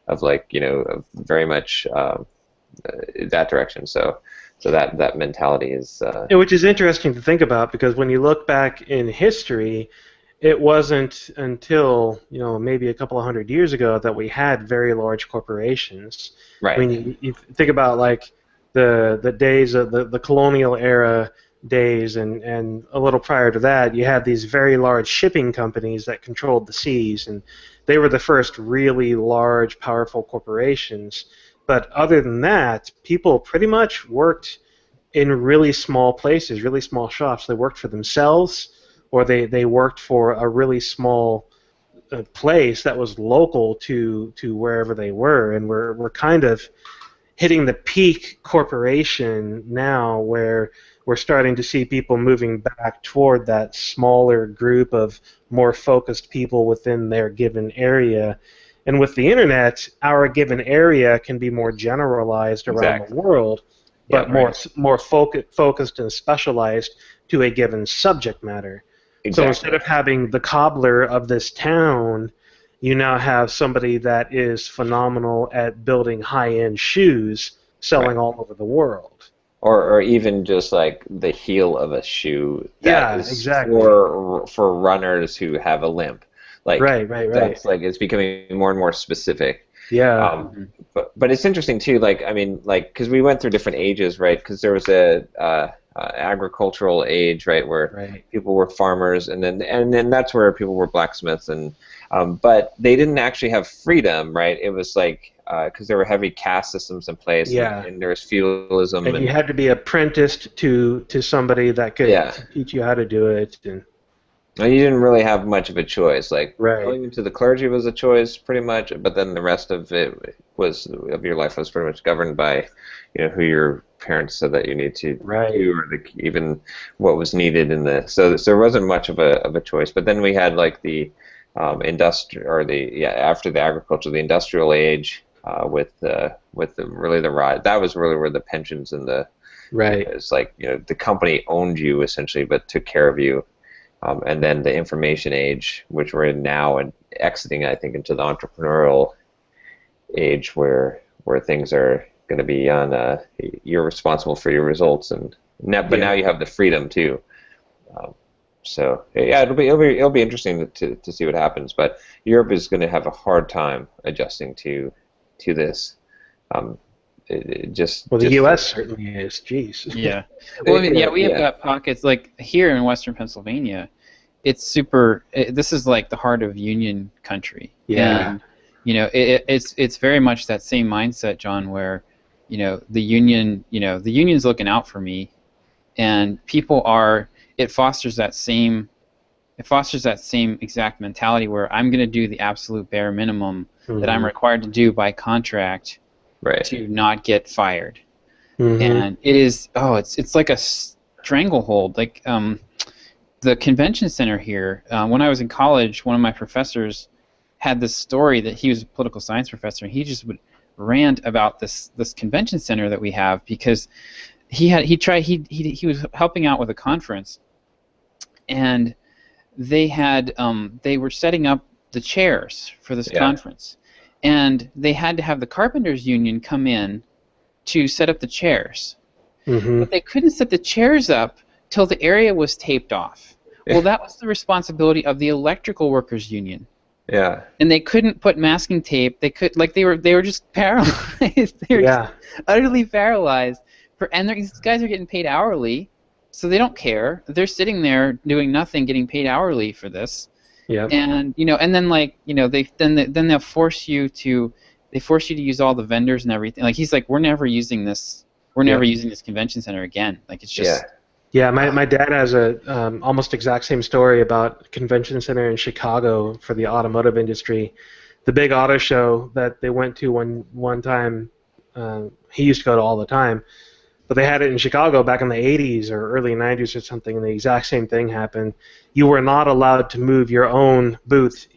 of like, you know, of very much that direction. So that mentality is which is interesting to think about, because when you look back in history, it wasn't until, you know, maybe a couple of hundred years ago that we had very large corporations. Right. I mean, you think about like the days of the colonial era days, and a little prior to that, you had these very large shipping companies that controlled the seas, and they were the first really large, powerful corporations. But other than that, people pretty much worked in really small places, really small shops. They worked for themselves, or they worked for a really small place that was local to wherever they were. And we're kind of hitting the peak corporation now, where we're starting to see people moving back toward that smaller group of more focused people within their given area. And with the internet, our given area can be more generalized around the world, but more focused and specialized to a given subject matter. So instead of having the cobbler of this town, you now have somebody that is phenomenal at building high-end shoes, selling all over the world. Or even just like the heel of a shoe that is for runners who have a limp. Like, that's like, it's becoming more and more specific. Yeah. But it's interesting too. Like, I mean, like, because we went through different ages, right? Because there was a agricultural age, right, where people were farmers, and then that's where people were blacksmiths, and but they didn't actually have freedom, right? It was like because there were heavy caste systems in place, and there was feudalism, and you had to be apprenticed to somebody that could teach you how to do it, and you didn't really have much of a choice. Like, going into the clergy was a choice, pretty much, but then the rest of it of your life was pretty much governed by, you know, who your parents said that you need to do, or even what was needed in the. So there wasn't much of a choice. But then we had like the after the agriculture, the industrial age, with really the rise. That was really where the pensions and the it's like, you know, the company owned you essentially, but took care of you. And then the information age, which we're in now, and exiting, I think, into the entrepreneurial age, where things are going to be on. You're responsible for your results, but now you have the freedom too. So yeah, it'll be interesting to see what happens. But Europe is going to have a hard time adjusting to this. The U.S. certainly is. Jeez. Yeah. Well, I mean, we have got pockets like here in Western Pennsylvania. It's super. This is like the heart of union country. Yeah. And, you know, it's very much that same mindset, John, where, you know, the union's looking out for me, and people are. It fosters that same exact mentality where I'm going to do the absolute bare minimum that I'm required to do by contract. To not get fired, and it is it's like a stranglehold. Like the convention center here. When I was in college, one of my professors had this story that he was a political science professor, and he just would rant about this convention center that we have, because he was helping out with a conference, and they were setting up the chairs for this conference. and they had to have the carpenters union come in to set up the chairs. Mm-hmm. But they couldn't set the chairs up till the area was taped off. Well, that was the responsibility of the electrical workers union. Yeah. And they couldn't put masking tape. They were just paralyzed. They were just utterly paralyzed. And these guys are getting paid hourly, so they don't care. They're sitting there doing nothing, getting paid hourly for this. Yeah. And and then they'll force you to use all the vendors and everything. Like he's like, we're never using this. We're never using this convention center again. Like it's just. Yeah, my dad has a almost exact same story about a convention center in Chicago for the automotive industry. The big auto show that they went to one time, he used to go to all the time, but they had it in Chicago back in the 80s or early 90s or something, and the exact same thing happened. You were not allowed to move your own booth,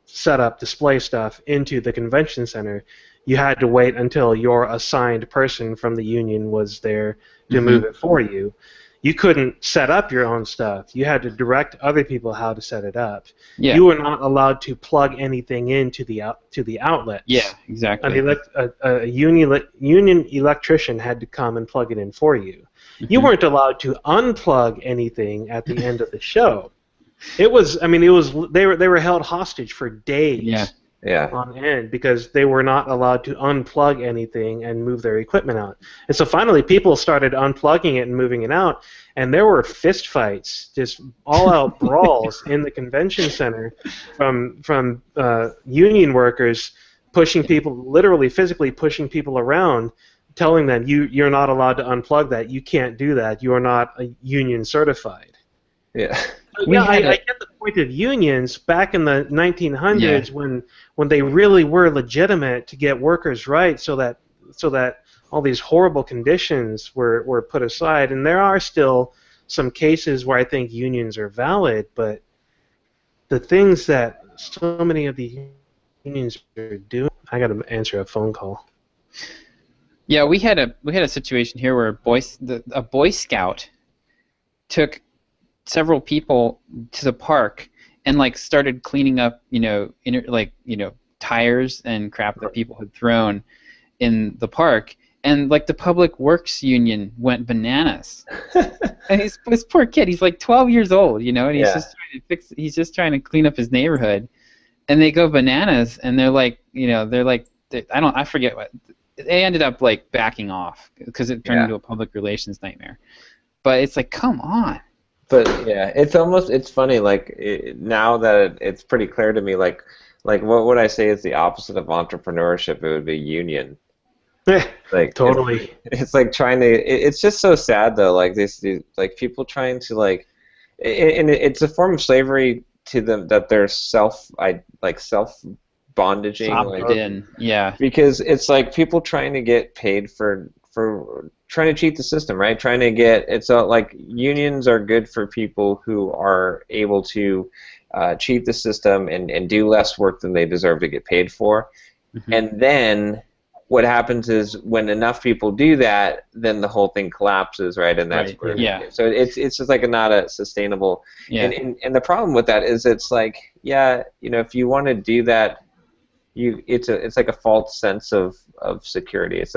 setup, display stuff into the convention center. You had to wait until your assigned person from the union was there to move it for you. You couldn't set up your own stuff. You had to direct other people how to set it up. Yeah. You were not allowed to plug anything into the outlets. Yeah, exactly. A union electrician had to come and plug it in for you. You weren't allowed to unplug anything at the end of the show. They were held hostage for days. On end because they were not allowed to unplug anything and move their equipment out. And so finally people started unplugging it and moving it out, and there were fist fights, just all-out brawls in the convention center from union workers pushing people, literally physically pushing people around, telling them, you're not allowed to unplug that, you can't do that, you are not a union certified. Yeah. I get the point of unions back in the 1900s when they really were legitimate to get workers' rights, so that all these horrible conditions were put aside. And there are still some cases where I think unions are valid, but the things that so many of the unions are doing. I got to answer a phone call. Yeah, we had a situation here where a Boy Scout took several people to the park and started cleaning up, tires and crap that people had thrown in the park, and the Public Works Union went bananas. And this poor kid, he's 12 years old, and he's just trying to clean up his neighborhood, and they go bananas, and I forget what, they ended up backing off because it turned into a public relations nightmare. But it's come on. But yeah, it's funny. Now that it's pretty clear to me, what would I say is the opposite of entrepreneurship? It would be union. Totally. It's trying to. It's just so sad though. These people trying to and it's a form of slavery to them that they're self bondaging. Because it's people trying to get paid for trying to cheat the system, right? Trying to get unions are good for people who are able to cheat the system and do less work than they deserve to get paid for. And then what happens is when enough people do that, then the whole thing collapses, right? And that's where so it's just not a sustainable. And the problem with that is it's if you want to do that, it's a false sense of security. It's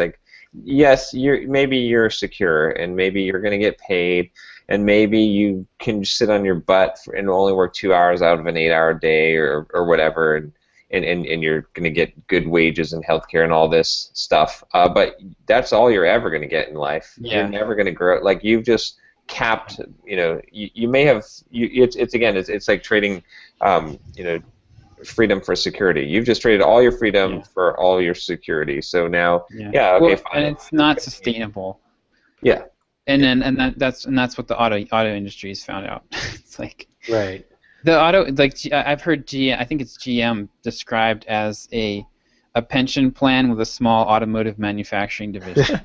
yes, maybe you're secure, and maybe you're going to get paid, and maybe you can sit on your butt and only work 2 hours out of an 8-hour day or whatever, and you're going to get good wages and healthcare and all this stuff. But that's all you're ever going to get in life. You're never going to grow. You've just capped. You may have. It's like trading. Freedom for security. You've just traded all your freedom for all your security. So now, fine. And it's not sustainable. Yeah. And that's what the auto industry has found out. It's right. The auto I've heard I think it's GM described as a pension plan with a small automotive manufacturing division.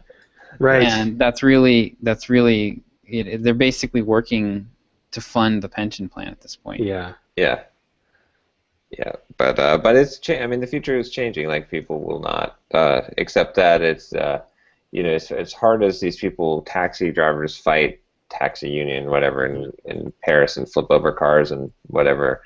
Right. And that's really they're basically working to fund the pension plan at this point. Yeah. Yeah. Yeah, but it's the future is changing. People will not accept that. It's as hard as these taxi drivers fight taxi union, whatever, in Paris and flip over cars and whatever.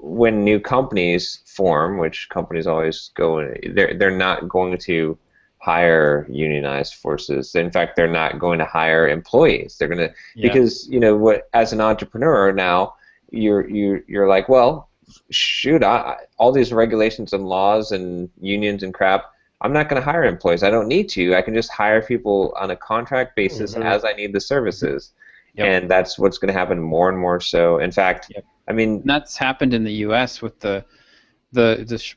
when new companies form, which companies always go, they're not going to hire unionized forces. In fact, they're not going to hire employees. They're going to because what as an entrepreneur now, you're like, well, shoot, all these regulations and laws and unions and crap. I'm not going to hire employees. I don't need to. I can just hire people on a contract basis as I need the services. And that's what's going to happen more and more so. In fact, I mean, that's happened in the U.S. with the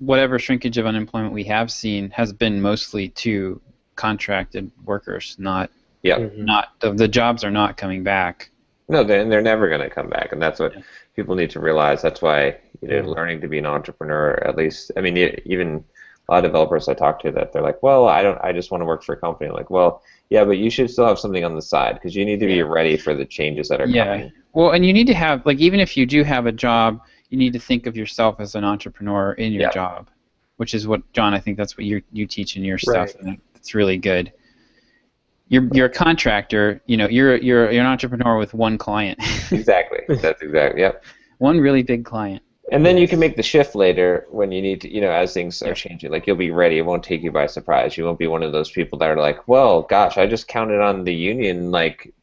whatever shrinkage of unemployment we have seen has been mostly to contracted workers, not the jobs are not coming back. No, they're never going to come back, and that's what people need to realize. That's why learning to be an entrepreneur, at least, I mean, even a lot of developers I talk to that they're like, well, I just want to work for a company. I'm like, well, yeah, but you should still have something on the side because you need to be ready for the changes that are coming. Well, and you need to have, like, even if you do have a job, you need to think of yourself as an entrepreneur in your job, which is what, John, I think that's what you teach in your stuff, and it's really good. You're a contractor, you're an entrepreneur with one client. Exactly. That's exactly, yep. One really big client. And then you can make the shift later when you need to, as things are changing. Like, you'll be ready. It won't take you by surprise. You won't be one of those people that are like, well, gosh, I just counted on the union. Like,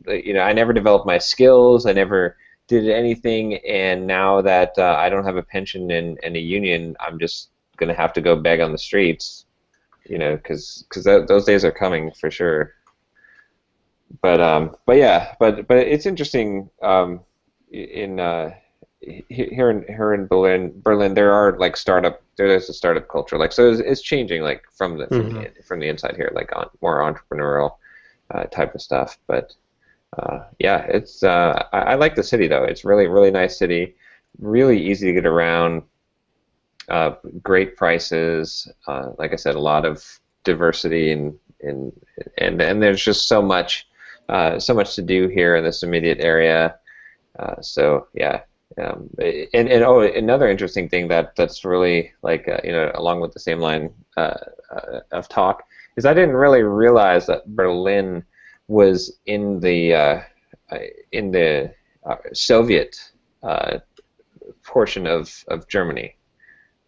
I never developed my skills. I never did anything. And now that I don't have a pension in a union, I'm just going to have to go beg on the streets, because those days are coming for sure. But it's interesting here in Berlin, there are like there's a startup culture, like, so it's changing, like, from the inside here, like, on more entrepreneurial type of stuff. But it's I like the city though. It's really, really nice city, really easy to get around, great prices, like I said, a lot of diversity and there's just so much to do here in this immediate area. Another interesting thing that's really, like, along with the same line of talk, is I didn't really realize that Berlin was in the Soviet portion of Germany,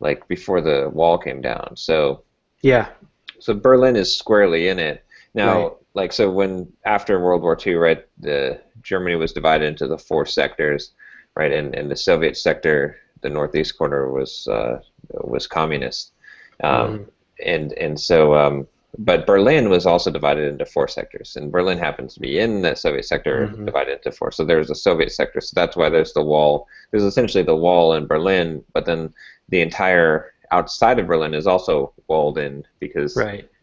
like, before the wall came down. So Berlin is squarely in it now. Like, so when after World War II, right, Germany was divided into the 4 sectors. Right, and the Soviet sector, the northeast corner, was communist, but Berlin was also divided into 4 sectors, and Berlin happens to be in the Soviet sector, divided into 4. So there's a Soviet sector, so that's why there's the wall. There's essentially the wall in Berlin, but then the entire outside of Berlin is also walled in because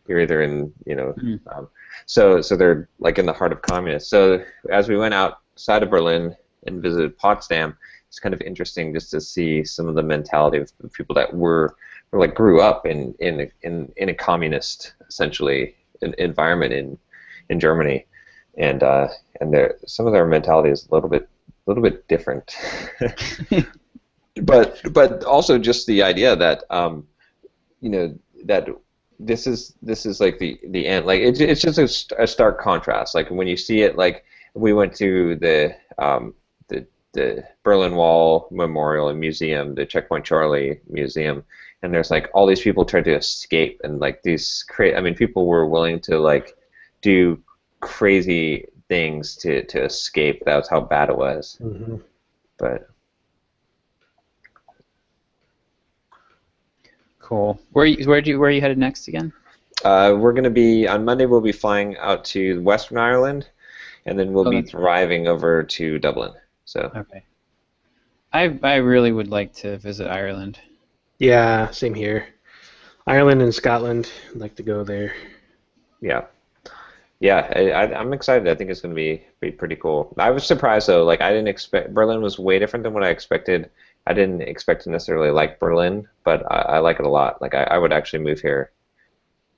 you're either in, so they're like in the heart of communists. So as we went outside of Berlin and visited Potsdam, it's kind of interesting just to see some of the mentality of the people that grew up in a communist, essentially, environment in Germany, and some of their mentality is a little bit different. but also just the idea that that this is like the end. Like, it's just a stark contrast. Like, when you see it, like, we went to the Berlin Wall Memorial and Museum, the Checkpoint Charlie Museum, and there's like all these people trying to escape, and like people were willing to like do crazy things to escape. That was how bad it was. But cool. Where are you headed next again? We're gonna be on Monday. We'll be flying out to Western Ireland, and then we'll be driving over to Dublin. So okay. I really would like to visit Ireland. Yeah, same here. Ireland and Scotland, I'd like to go there. Yeah, I'm excited. I think it's going to be pretty cool. I was surprised though. Like, I didn't expect Berlin was way different than what I expected. I didn't expect to necessarily like Berlin, but I like it a lot. Like, I would actually move here.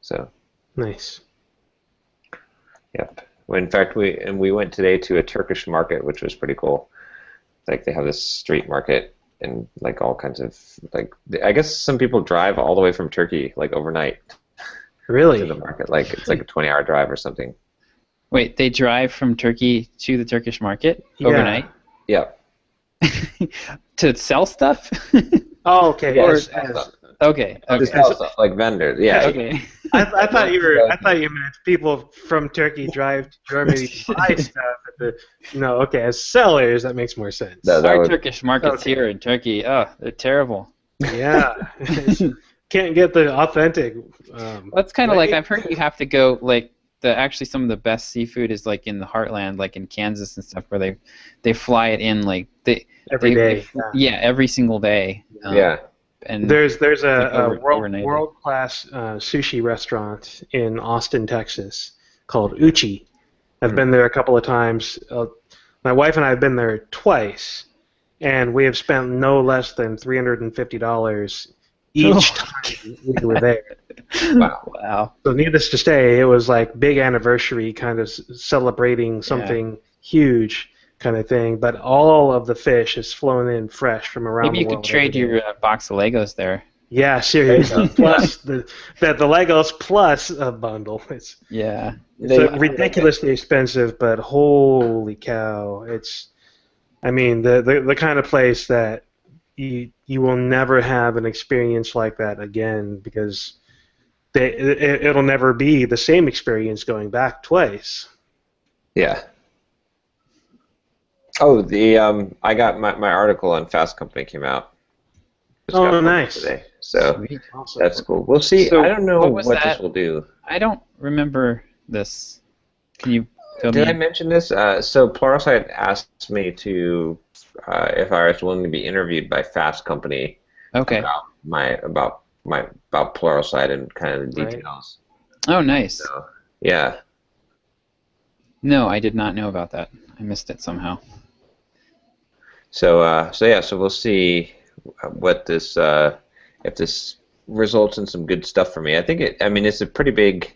So nice. Yep. In fact, we went today to a Turkish market, which was pretty cool. Like, they have this street market and like all kinds of, like, I guess some people drive all the way from Turkey, like, overnight. Really? To the market. Like, it's like a 20-hour drive or something. Wait, they drive from Turkey to the Turkish market overnight? Yeah. To sell stuff? Oh, okay. Yeah, Okay. to sell stuff like vendors. Yeah. Okay. I thought you were. I thought you meant people from Turkey drive to Germany to buy stuff. No, okay. As sellers, that makes more sense. That Our would- Turkish markets here in Turkey, they're terrible. Yeah. Can't get the authentic. That's kind of like I've heard you have to go like actually some of the best seafood is like in the heartland, like in Kansas and stuff, where they fly it in like every day. Yeah, every single day. yeah. And There's a overnight. world class sushi restaurant in Austin, Texas called Uchi. I've been there a couple of times. My wife and I have been there twice, and we have spent no less than $350 each time we were there. Wow. So needless to say, it was like big anniversary kind of celebrating something huge kind of thing. But all of the fish is flown in fresh from around Maybe the world. you could trade your box of Legos there. Yeah, seriously. Plus the Legos plus a bundle. It's ridiculously expensive, but holy cow! It's, I mean, the kind of place that you will never have an experience like that again, because it'll never be the same experience going back twice. Yeah. Oh, I got my article on Fast Company came out. Just got nice. today, so Sweet. Awesome. that's cool. We'll see. So I don't know what what this will do. I don't remember this. Can you fill me Did I in? mention this? So Pluralsight asked me to if I was willing to be interviewed by Fast Company Okay. about Pluralsight and kind of the details. Oh, nice. So, yeah. No, I did not know about that. I missed it somehow. So we'll see what this if this results in some good stuff for me. I think it's a pretty big.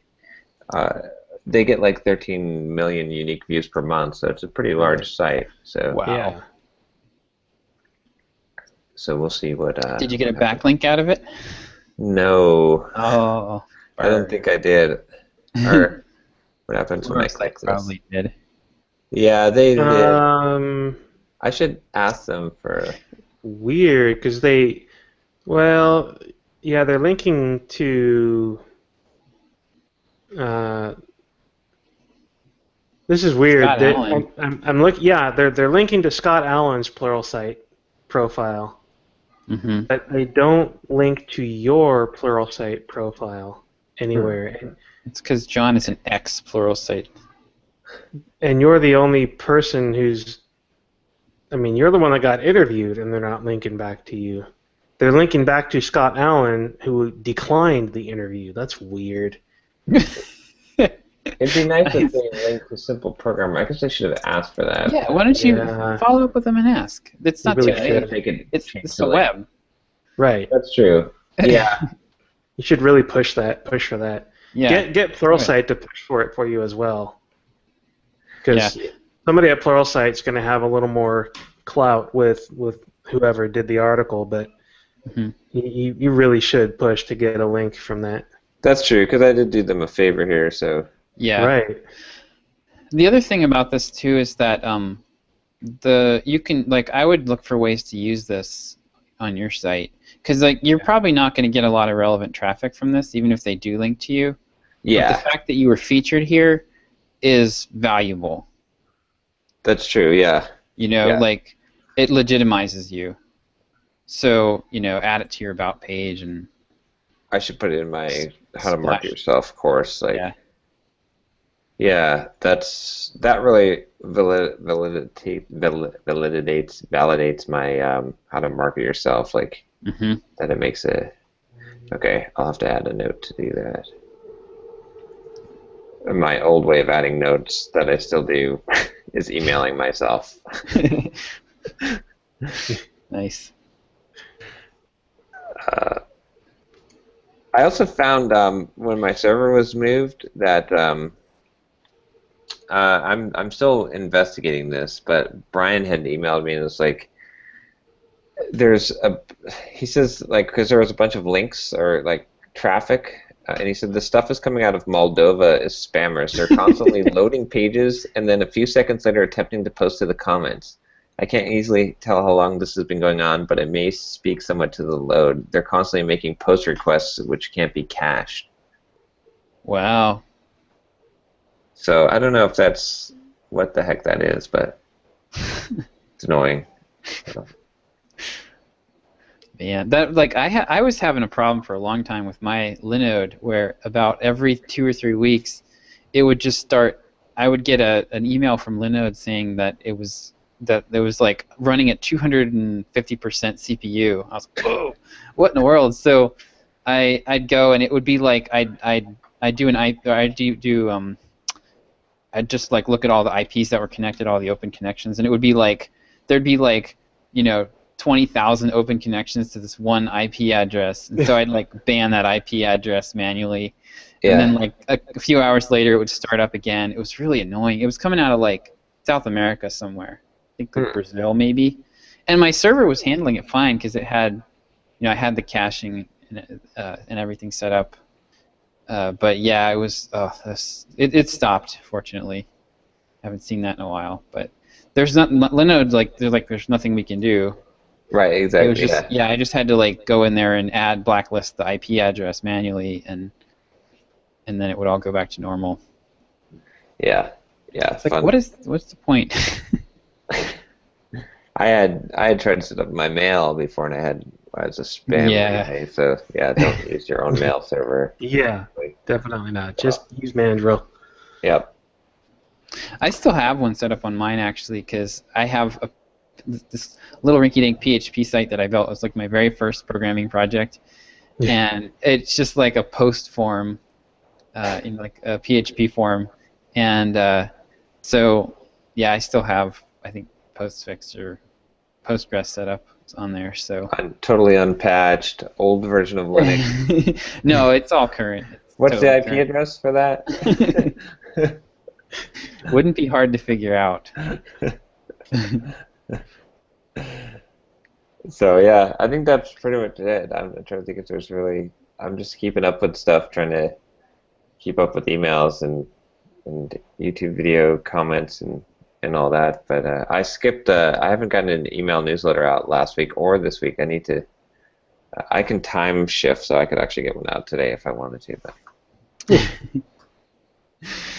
They get like 13 million unique views per month, so it's a pretty large site. So Wow. Yeah. So we'll see what. Did you get a backlink out of it? No. Oh. I don't think I did. Or what happens when I click this? Probably did. Yeah, they did. I should ask them for. Weird, because they're linking to. This is weird. Scott Allen. I'm looking. Yeah, they're linking to Scott Allen's Pluralsight profile, but they don't link to your Pluralsight profile anywhere. It's because John is an ex-Pluralsight. And you're the only person who's. I mean, you're the one that got interviewed, and they're not linking back to you. They're linking back to Scott Allen, who declined the interview. That's weird. It'd be nice if they linked to Simple Programmer. I guess I should have asked for that. Yeah, why don't you follow up with them and ask? It's not really too late. Should. It's the web. Right. That's true. Yeah. You should really push for that. Yeah. Get Pluralsight to push for it for you as well. Because somebody at Pluralsight is going to have a little more clout with whoever did the article, but you really should push to get a link from that. That's true, because I did do them a favor here, so. Yeah. Right. The other thing about this too is that you can I would look for ways to use this on your site, because you're probably not going to get a lot of relevant traffic from this, even if they do link to you. Yeah. But the fact that you were featured here is valuable. That's true. Yeah. It legitimizes you. So add it to your about page and. I should put it in my how to market yourself course. Yeah, that really validates my how to market yourself. That it makes a. Okay, I'll have to add a note to do that. My old way of adding notes that I still do is emailing myself. Nice. I also found when my server was moved that I'm still investigating this, but Brian had emailed me and was like, he says because there was a bunch of links or traffic, and he said the stuff is coming out of Moldova is spammers. They're constantly loading pages and then a few seconds later attempting to post to the comments. I can't easily tell how long this has been going on, but it may speak somewhat to the load. They're constantly making post requests which can't be cached. Wow. So I don't know if that's what the heck that is, but it's annoying. Man, that like I was having a problem for a long time with my Linode, where about every 2 or 3 weeks, it would just start. I would get an email from Linode saying that it was like running at 250% CPU. I was like, whoa, what in the world? So I'd go and it would be like I'd do an I or I'd just like look at all the IPs that were connected, all the open connections, and it would be like there'd be like 20,000 open connections to this one IP address, and so I'd like ban that IP address manually, and then like a few hours later it would start up again. It was really annoying. It was coming out of like South America somewhere, I think like Brazil maybe, and my server was handling it fine because it had, I had the caching and everything set up. But yeah, it was. It stopped. Fortunately, I haven't seen that in a while. But there's not Linode. There's nothing we can do. Right. Exactly. It was just I just had to like go in there and add blacklist the IP address manually, and then it would all go back to normal. Yeah. Yeah. It's like what's the point? I had tried to set up my mail before, and I was a spam. Yeah. So yeah, don't use your own mail server. Yeah, definitely not. Just use Mandrill. Yep. I still have one set up on mine actually, because I have this little rinky-dink PHP site that I built. It was like my very first programming project, and it's just like a post form, in like a PHP form, and so yeah, I still have I think Postfix or Postgres set up on there. So totally unpatched, old version of Linux. No, it's all current. What's totally the IP current address for that? Wouldn't be hard to figure out. So yeah, I think that's pretty much it. I'm trying to think if there's really. I'm just keeping up with stuff, trying to keep up with emails and YouTube video comments and all that. But I skipped. I haven't gotten an email newsletter out last week or this week. I need to. I can time shift, so I could actually get one out today if I wanted to. But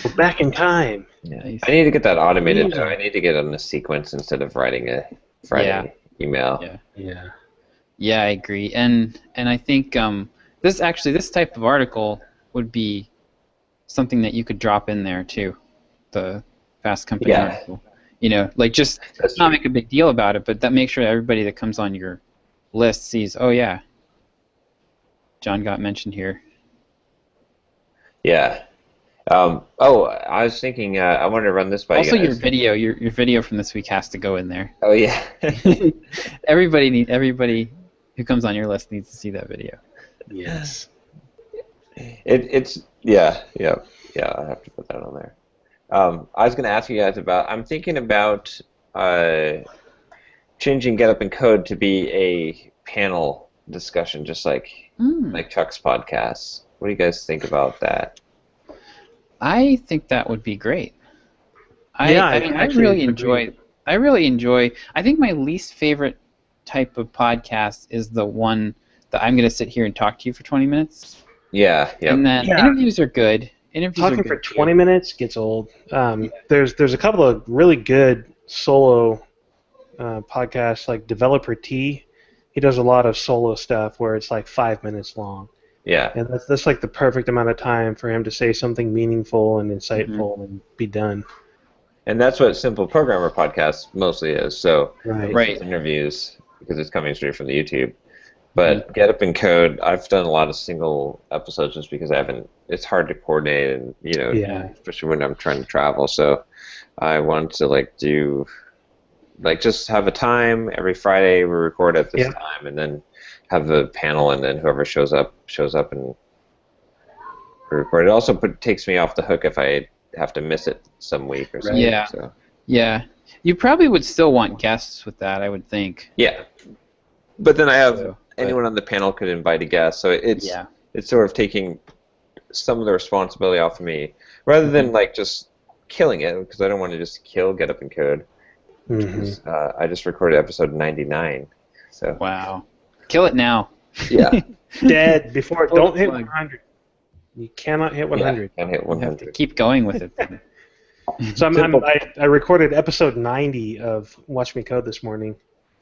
we're back in time. Yeah. I need to get that automated. I need to get on a sequence instead of writing a Friday email. Yeah, I agree. And I think this type of article would be something that you could drop in there too, the Fast Company article. Like just not make a big deal about it, but that makes sure that everybody that comes on your list sees, oh yeah, John got mentioned here. Yeah. I was thinking I wanted to run this by also you guys. Your video, your video from this week has to go in there. Oh yeah. Everybody who comes on your list needs to see that video. Yes. It's I have to put that on there. I was going to ask you guys about. I'm thinking about changing Get Up and Code to be a panel discussion, just like Chuck's podcasts. What do you guys think about that? I think that would be great. I really enjoy. I think my least favorite type of podcast is the one that I'm going to sit here and talk to you for 20 minutes. Yeah. And then interviews are good. Talking for 20 minutes gets old. There's a couple of really good solo podcasts, like Developer T. He does a lot of solo stuff where it's like 5 minutes long. Yeah. And that's like the perfect amount of time for him to say something meaningful and insightful and be done. And that's what Simple Programmer podcast mostly is. So right. Interviews, because it's coming straight from the YouTube. But Get Up and Code, I've done a lot of single episodes just because it's hard to coordinate and, especially when I'm trying to travel. So I want to just have a time every Friday we record at this time, and then have the panel, and then whoever shows up and record. It also takes me off the hook if I have to miss it some week or something. Yeah. So. Yeah. You probably would still want guests with that, I would think. Yeah. But then I have anyone on the panel could invite a guest, so it's sort of taking some of the responsibility off of me, rather than just killing it, because I don't want to just kill Get Up and Code. I just recorded episode 99. So Wow. Kill it now. yeah, Dead before. Pull the Don't hit plug. 100. You cannot hit yeah, 100. can't hit You have to 100. keep going with it then. So Simple. I recorded episode 90 of Watch Me Code this morning,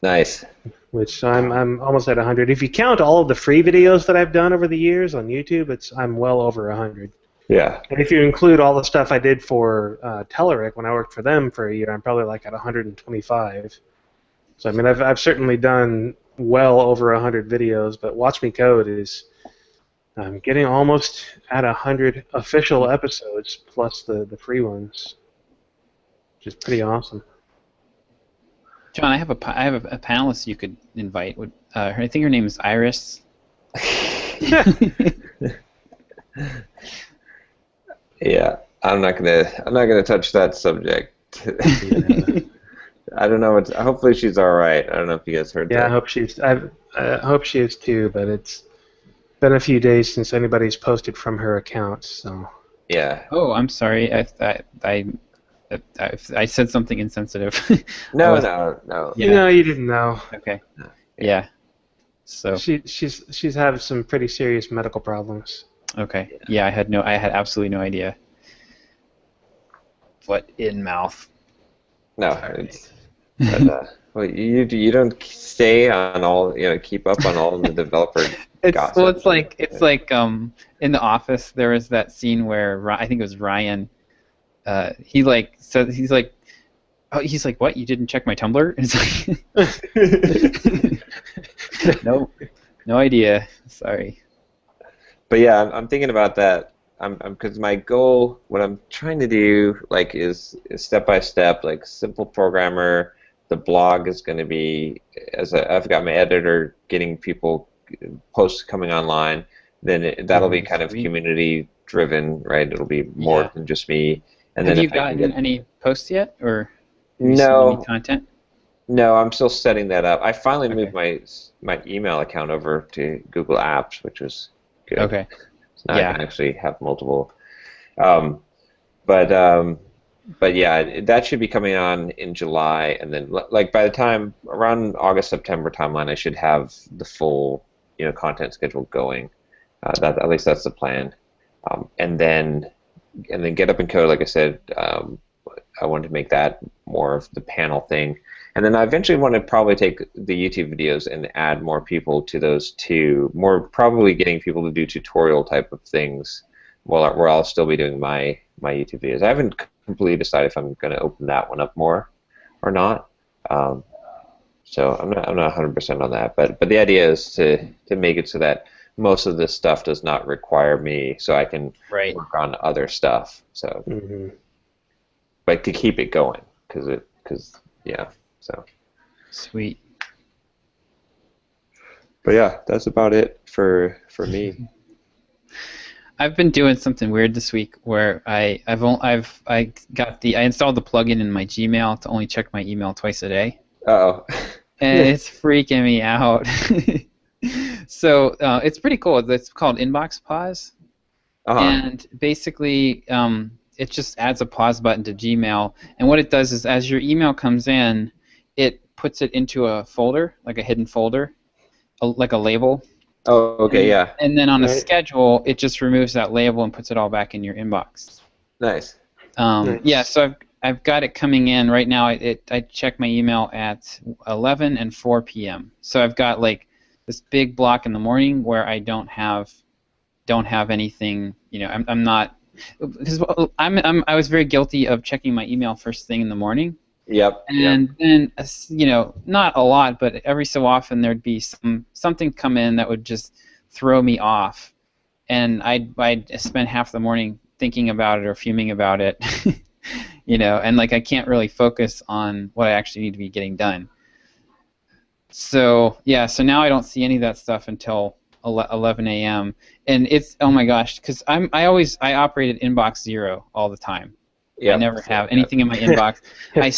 Nice. which I'm almost at 100. If you count all of the free videos that I've done over the years on YouTube, I'm well over 100. Yeah. And if you include all the stuff I did for Telerik when I worked for them for a year, I'm probably like at 125. So I mean, I've certainly done well over 100 videos, but Watch Me Code is getting almost at 100 official episodes plus the free ones, which is pretty awesome. John, I have a panelist you could invite. I think her name is Iris. Yeah, I'm not gonna touch that subject. I don't know. Hopefully she's all right. I don't know if you guys heard Yeah, that. I hope she is too, but it's been a few days since anybody's posted from her account, so. Yeah. Oh, I'm sorry. I said something insensitive. No. Yeah. No, you didn't know. Okay. Yeah. So. She's having some pretty serious medical problems. Okay. Yeah, I had absolutely no idea. What in mouth? No. But, well, you don't stay on all, keep up on all the developer gossip. Well, it's like in The Office there was that scene where I think it was Ryan. He's like, what? You didn't check my Tumblr? And it's like, no idea. Sorry. But yeah, I'm thinking about that. Because my goal, what I'm trying to do, is step by step, like simple programmer. The blog is going to be, I've got my editor getting people posts coming online. Then that'll be kind of community driven, right? It'll be more than just me. And have then you gotten any posts yet, or have you seen any content? No, I'm still setting that up. I finally moved my email account over to Google Apps, which was good. Okay. So now I can actually have multiple. But yeah, that should be coming on in July, and then by the time around August September timeline, I should have the full content schedule going. At least that's the plan. And then Get Up and Code, like I said, I wanted to make that more of the panel thing. And then I eventually want to probably take the YouTube videos and add more people to those too. Probably getting people to do tutorial type of things where I'll still be doing my YouTube videos. I haven't completely decided if I'm going to open that one up more or not. So I'm not 100% on that. But the idea is to make it so that most of this stuff does not require me, so I can work on other stuff. So, to keep it going, So. Sweet. But yeah, that's about it for me. I've been doing something weird this week where I installed the plugin in my Gmail to only check my email twice a day. Uh-oh. And it's freaking me out. So it's pretty cool. It's called Inbox Pause. And basically it just adds a pause button to Gmail. And what it does is as your email comes in, it puts it into a folder, like a hidden folder, like a label. Oh, okay, yeah. And then on a schedule, it just removes that label and puts it all back in your inbox. Nice. Yeah, so I've got it coming in right now. I check my email at 11 and 4 p.m. So I've got this big block in the morning where I don't have anything. I'm not, because I was very guilty of checking my email first thing in the morning. Yep. And then, not a lot, but every so often there'd be something come in that would just throw me off, and I'd spend half the morning thinking about it or fuming about it, and I can't really focus on what I actually need to be getting done. So so now I don't see any of that stuff until 11 a.m. and it's, oh my gosh, because I operate at inbox 0 all the time. Yep. I never have anything in my inbox. I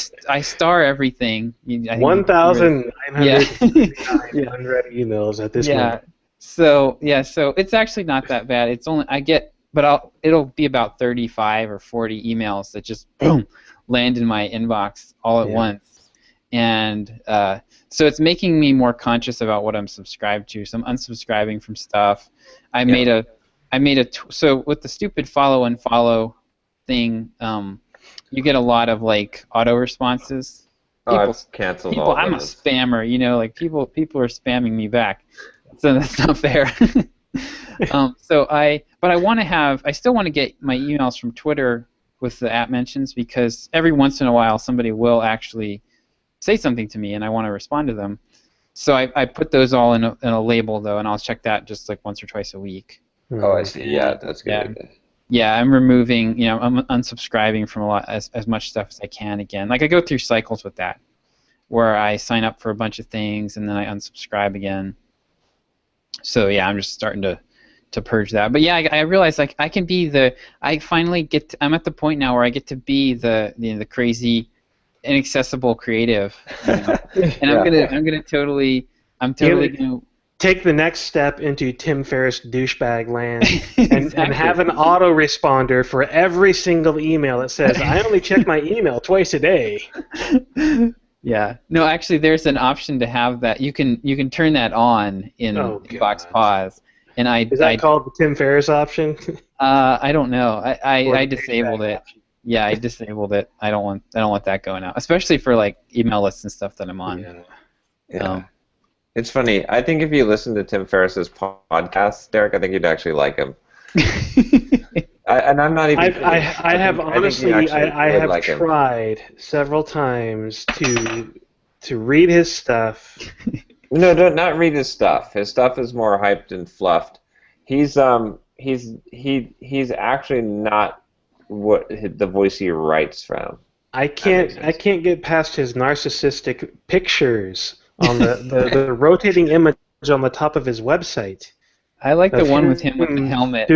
star everything. 1,959 unread emails at this point. So it's actually not that bad. It's only it'll be about 35 or 40 emails that just boom land in my inbox all at once. and so it's making me more conscious about what I'm subscribed to. So I'm unsubscribing from stuff. So with the stupid follow and follow thing, you get a lot of like auto responses. I've canceled all I'm a those. spammer, like people are spamming me back, so that's not fair. But I still want to get my emails from Twitter with the app mentions, because every once in a while somebody will actually say something to me and I want to respond to them. So I put those all in a label though, and I'll check that just like once or twice a week. Oh, I see. Yeah, that's good. Yeah, I'm removing, I'm unsubscribing from as much stuff as I can again. Like I go through cycles with that, where I sign up for a bunch of things and then I unsubscribe again. So yeah, I'm just starting to purge that. But yeah, I realize like I'm at the point now where I get to be the crazy, inaccessible creative, and I'm totally gonna take the next step into Tim Ferriss douchebag land and Exactly. have an autoresponder for every single email that says, I only check my email twice a day. Yeah. No, actually, there's an option to have that. You can turn that on in Box Pause. And Is that called the Tim Ferriss option? I don't know. I disabled it. Option? Yeah, I disabled it. I don't want that going out, especially for like email lists and stuff that I'm on. Yeah. It's funny. I think if you listen to Tim Ferriss's podcast, Derek, I think you'd actually like him. And I'm not even. I have tried several times to read his stuff. No, not read his stuff. His stuff is more hyped and fluffed. He's actually not what the voice he writes from. I can't get past his narcissistic pictures on the rotating image on the top of his website. I like the one with him with the helmet,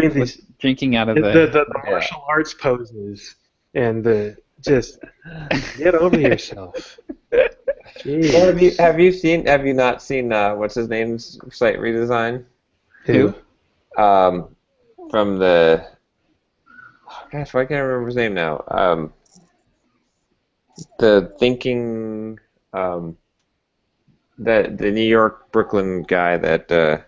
drinking out of the martial arts poses, and just get over yourself. Well, have you not seen what's his name's site redesign? Who? From the gosh, why can't I remember his name now? The thinking the New York Brooklyn guy that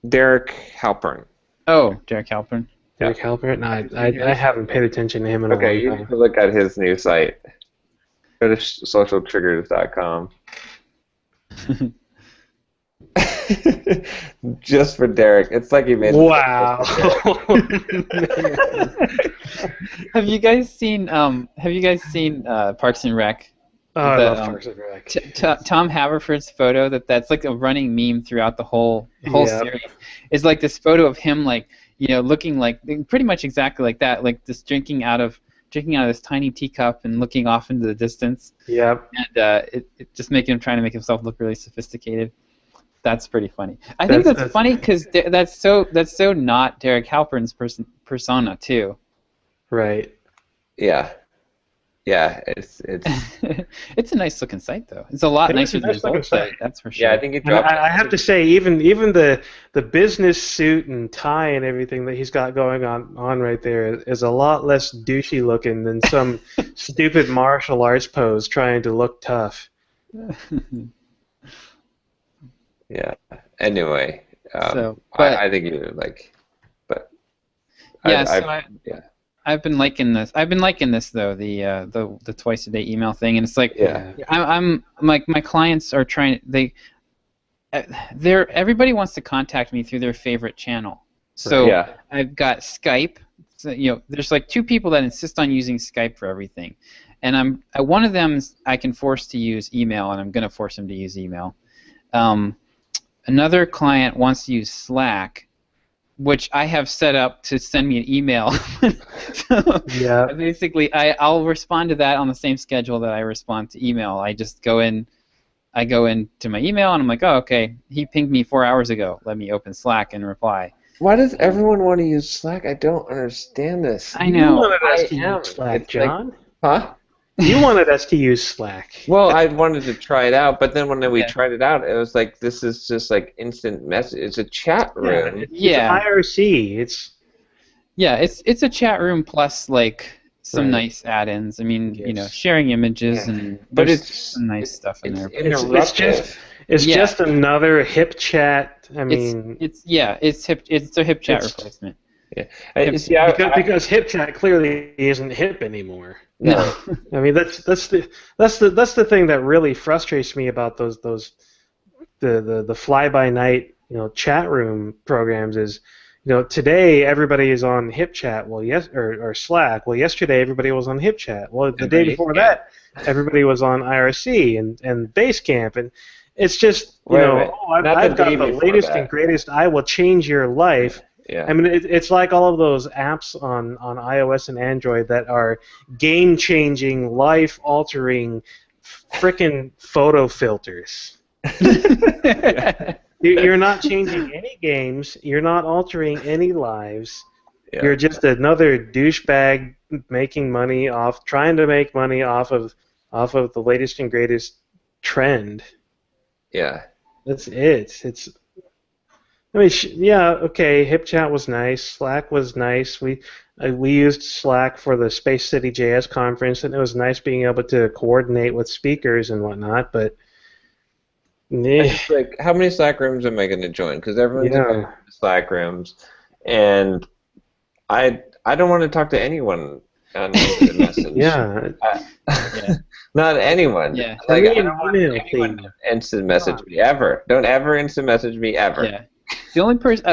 Derek Halpern. Oh, Derek Halpern. Derek Halpern? No, I haven't paid attention to him in a long time. Okay, you have to look at his new site. Go to socialtriggers.com. Just for Derek. It's like he made Wow. Have you guys seen Parks and Rec? I love Parks and Rec. Tom Haverford's photo that's like a running meme throughout the whole series. Is like this photo of him like looking like pretty much exactly like that, like just drinking out of this tiny teacup and looking off into the distance. Yep. And it just trying to make himself look really sophisticated. That's pretty funny. I think that's funny because that's so not Derek Halpern's persona too. Right. Yeah. Yeah, it's it's a nice looking site though. It's a lot nicer than his old site, that's for sure. Yeah, I think it dropped. I have to say, even the business suit and tie and everything that he's got going on right there is a lot less douchey looking than some stupid martial arts pose trying to look tough. Yeah. Anyway, I think you like, but yeah. I've been liking this. Though, the twice a day email thing, and it's like I'm like my clients are trying. Everybody wants to contact me through their favorite channel. So I've got Skype. So, there's like two people that insist on using Skype for everything, and one of them I can force to use email, and I'm going to force him to use email. Another client wants to use Slack, which I have set up to send me an email. So basically, I'll respond to that on the same schedule that I respond to email. I just go into my email and I'm like, oh, okay, he pinged me 4 hours ago. Let me open Slack and reply. Why does everyone want to use Slack? I don't understand this. I know. You wanted us to use Slack, John? Huh? You wanted us to use Slack. Well, I wanted to try it out, but then when we tried it out, it was like, this is just like instant message. It's a chat room. It's IRC. It's a chat room plus like some nice add-ins. I mean, sharing images and but there's it's some nice stuff in there. It's just another hip chat. I mean, it's hip. It's a hip chat replacement. Yeah, because hip chat clearly isn't hip anymore. No, I mean that's the thing that really frustrates me about the fly by night chat room programs is today everybody is on hip chat or Slack. Well, yesterday everybody was on hip chat. Well, the day before that everybody was on IRC and Basecamp, and it's just I've got the latest and greatest. I will change your life. Yeah. I mean, it's like all of those apps on iOS and Android that are game-changing, life-altering, frickin' photo filters. You're not changing any games. You're not altering any lives. Yeah. You're just another douchebag trying to make money off of the latest and greatest trend. Yeah. That's it. I mean, okay. HipChat was nice. Slack was nice. We used Slack for the Space City JS conference, and it was nice being able to coordinate with speakers and whatnot. But it's like, how many Slack rooms am I going to join? Because everyone's in Slack rooms, and I don't want to talk to anyone on the message. Not anyone. Yeah. Like, I don't want anyone to instant message me ever. Don't ever instant message me ever. Yeah. The only person,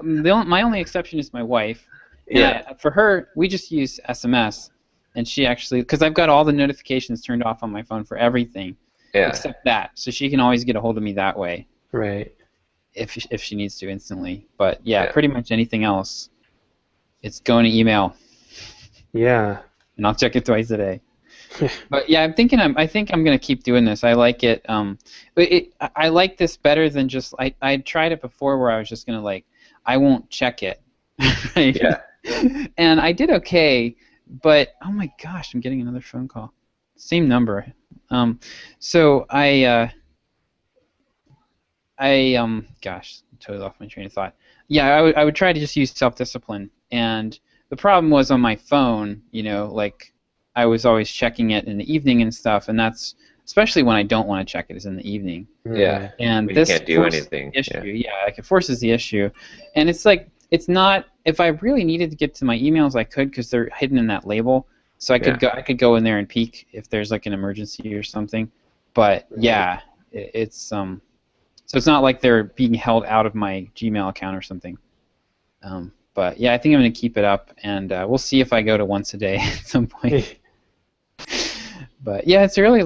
my only exception is my wife. Yeah. For her, we just use SMS, and she actually, because I've got all the notifications turned off on my phone for everything, except that, so she can always get a hold of me that way. Right. If she needs to instantly, but pretty much anything else, it's going to email. Yeah. And I'll check it twice a day. But yeah, I think I'm gonna keep doing this. I like it. But I like this better than just I tried it before where I was just gonna I won't check it. Right? Yeah. And I did okay, but oh my gosh, I'm getting another phone call. Same number. So gosh, totally off my train of thought. Yeah, I would try to just use self-discipline, and the problem was on my phone. I was always checking it in the evening and stuff, and that's especially when I don't want to check it is in the evening. Yeah. And when this you can't do anything. Issue. It forces the issue, and it's it's not. If I really needed to get to my emails, I could because they're hidden in that label. So I could go in there and peek if there's an emergency or something. But it's so it's not like they're being held out of my Gmail account or something. But yeah, I think I'm gonna keep it up, and we'll see if I go to once a day at some point. But yeah, it's really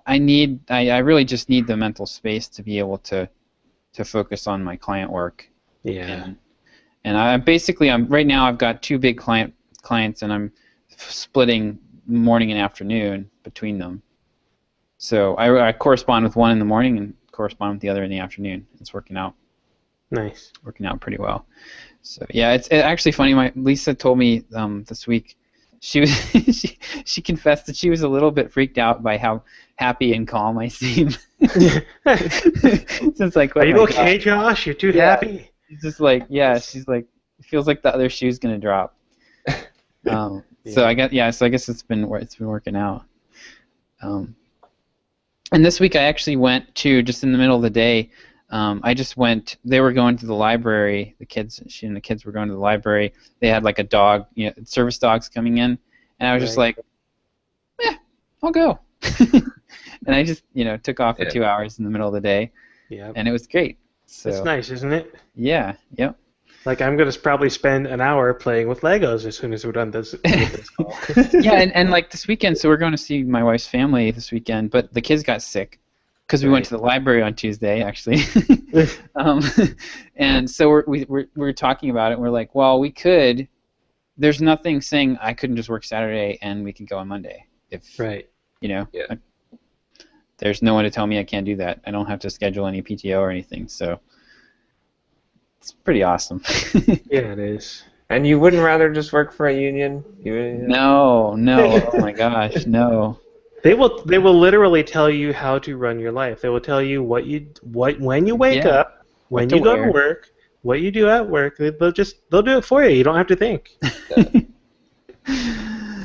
I really just need the mental space to be able to focus on my client work. Yeah. And I'm right now I've got two big clients, and I'm splitting morning and afternoon between them. So I correspond with one in the morning and correspond with the other in the afternoon. It's working out. Nice. Working out pretty well. So yeah, it's actually funny. Lisa told me this week. She was she confessed that she was a little bit freaked out by how happy and calm I seem. Since are you okay, Josh? You're too happy. She's just she's it feels like the other shoe's gonna drop. So I guess it's been working out. And this week I actually went to, just in the middle of the day. They were going to the library. She and the kids were going to the library. They had a dog, service dogs coming in, and I was just I'll go. And I just, took off for 2 hours in the middle of the day. Yeah. And it was great. So it's nice, isn't it? Yeah. Yep. I'm gonna probably spend an hour playing with Legos as soon as we're done this call. Yeah, and this weekend, so we're going to see my wife's family this weekend, but the kids got sick. Because we went to the library on Tuesday, actually, and so we're talking about it. And we're like, well, we could. There's nothing saying I couldn't just work Saturday and we could go on Monday. There's no one to tell me I can't do that. I don't have to schedule any PTO or anything. So it's pretty awesome. Yeah, it is. And you wouldn't rather just work for a union? No. Oh my gosh, no. They will literally tell you how to run your life. They will tell you when you wake up, when you go to work, what you do at work, they'll do it for you. You don't have to think.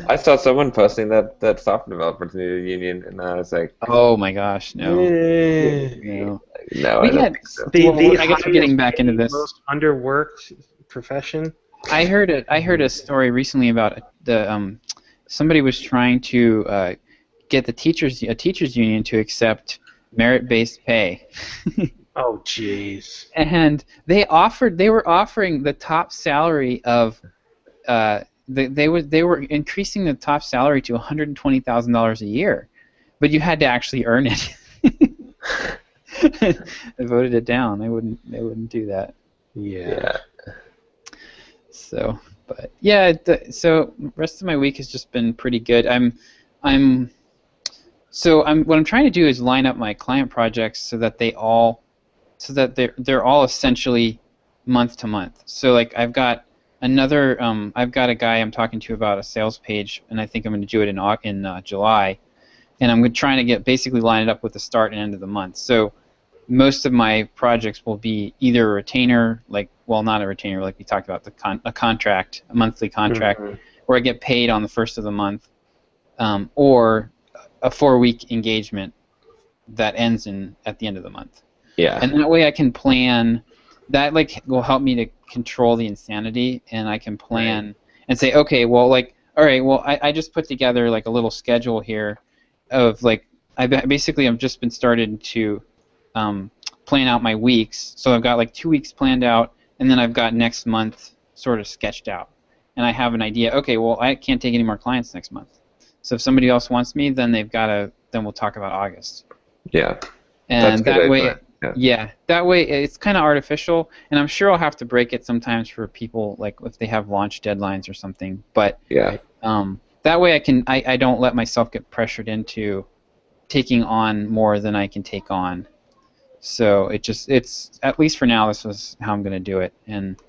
I saw someone posting that software developers need a union, and I was like, oh my gosh, no. No. no, We I don't had think so. I guess we're getting back into this. Most underworked profession. I heard a story recently about somebody was trying to get a teachers union to accept merit-based pay. Oh, jeez. And they were offering the top salary of they were increasing the top salary to $120,000 a year, but you had to actually earn it. They voted it down. They wouldn't do that. Yeah. So, but yeah, so the rest of my week has just been pretty good. What I'm trying to do is line up my client projects so that they're all essentially month to month. So like I've got a guy I'm talking to about a sales page, and I think I'm going to do it in July, and I'm trying to basically line it up with the start and end of the month. So most of my projects will be either a retainer, not a retainer, like we talked about, a monthly contract, where I get paid on the first of the month, or a 4-week engagement that ends at the end of the month. Yeah. And that way I can plan. That will help me to control the insanity, and I can plan and say, okay, well, all right, well, I just put together a little schedule here of I've just been started to plan out my weeks. So I've got 2 weeks planned out, and then I've got next month sort of sketched out, and I have an idea. Okay, well, I can't take any more clients next month. So if somebody else wants me, then then we'll talk about August. Yeah. And that way. Yeah, that way it's kind of artificial, and I'm sure I'll have to break it sometimes for people, if they have launch deadlines or something. But that way I don't let myself get pressured into taking on more than I can take on. So it's at least for now, this is how I'm going to do it. And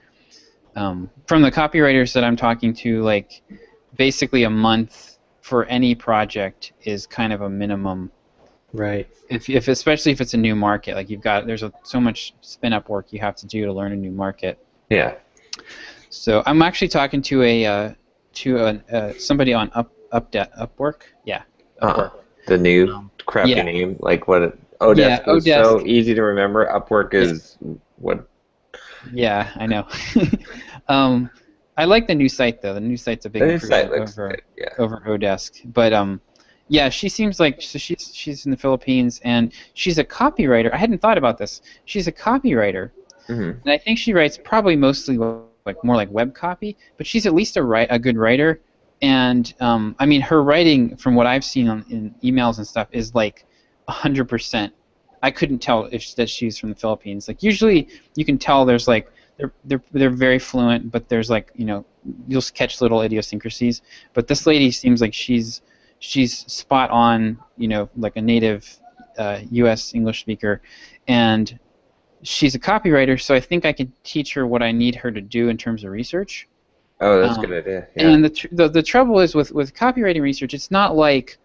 from the copywriters that I'm talking to, basically a month for any project is kind of a minimum. Right. If especially if it's a new market, there's so much spin-up work you have to do to learn a new market. Yeah. So I'm actually talking to somebody on Upwork. Yeah. Upwork. The new crappy name, Odesk is so easy to remember. Upwork is what? Yeah, I know. I like the new site though. The new site's a big improvement over Odesk, but yeah, she seems she's in the Philippines, and she's a copywriter. I hadn't thought about this. She's a copywriter, and I think she writes probably mostly more like web copy, but she's at least a good writer. And I mean, her writing, from what I've seen in emails and stuff, is 100%. I couldn't tell that she's from the Philippines. Usually you can tell there's they're very fluent, but there's you'll catch little idiosyncrasies. But this lady seems like she's spot on, like a native U.S. English speaker, and she's a copywriter, so I think I could teach her what I need her to do in terms of research. Oh, that's a good idea. Yeah. And the trouble is with copywriting research, it's not like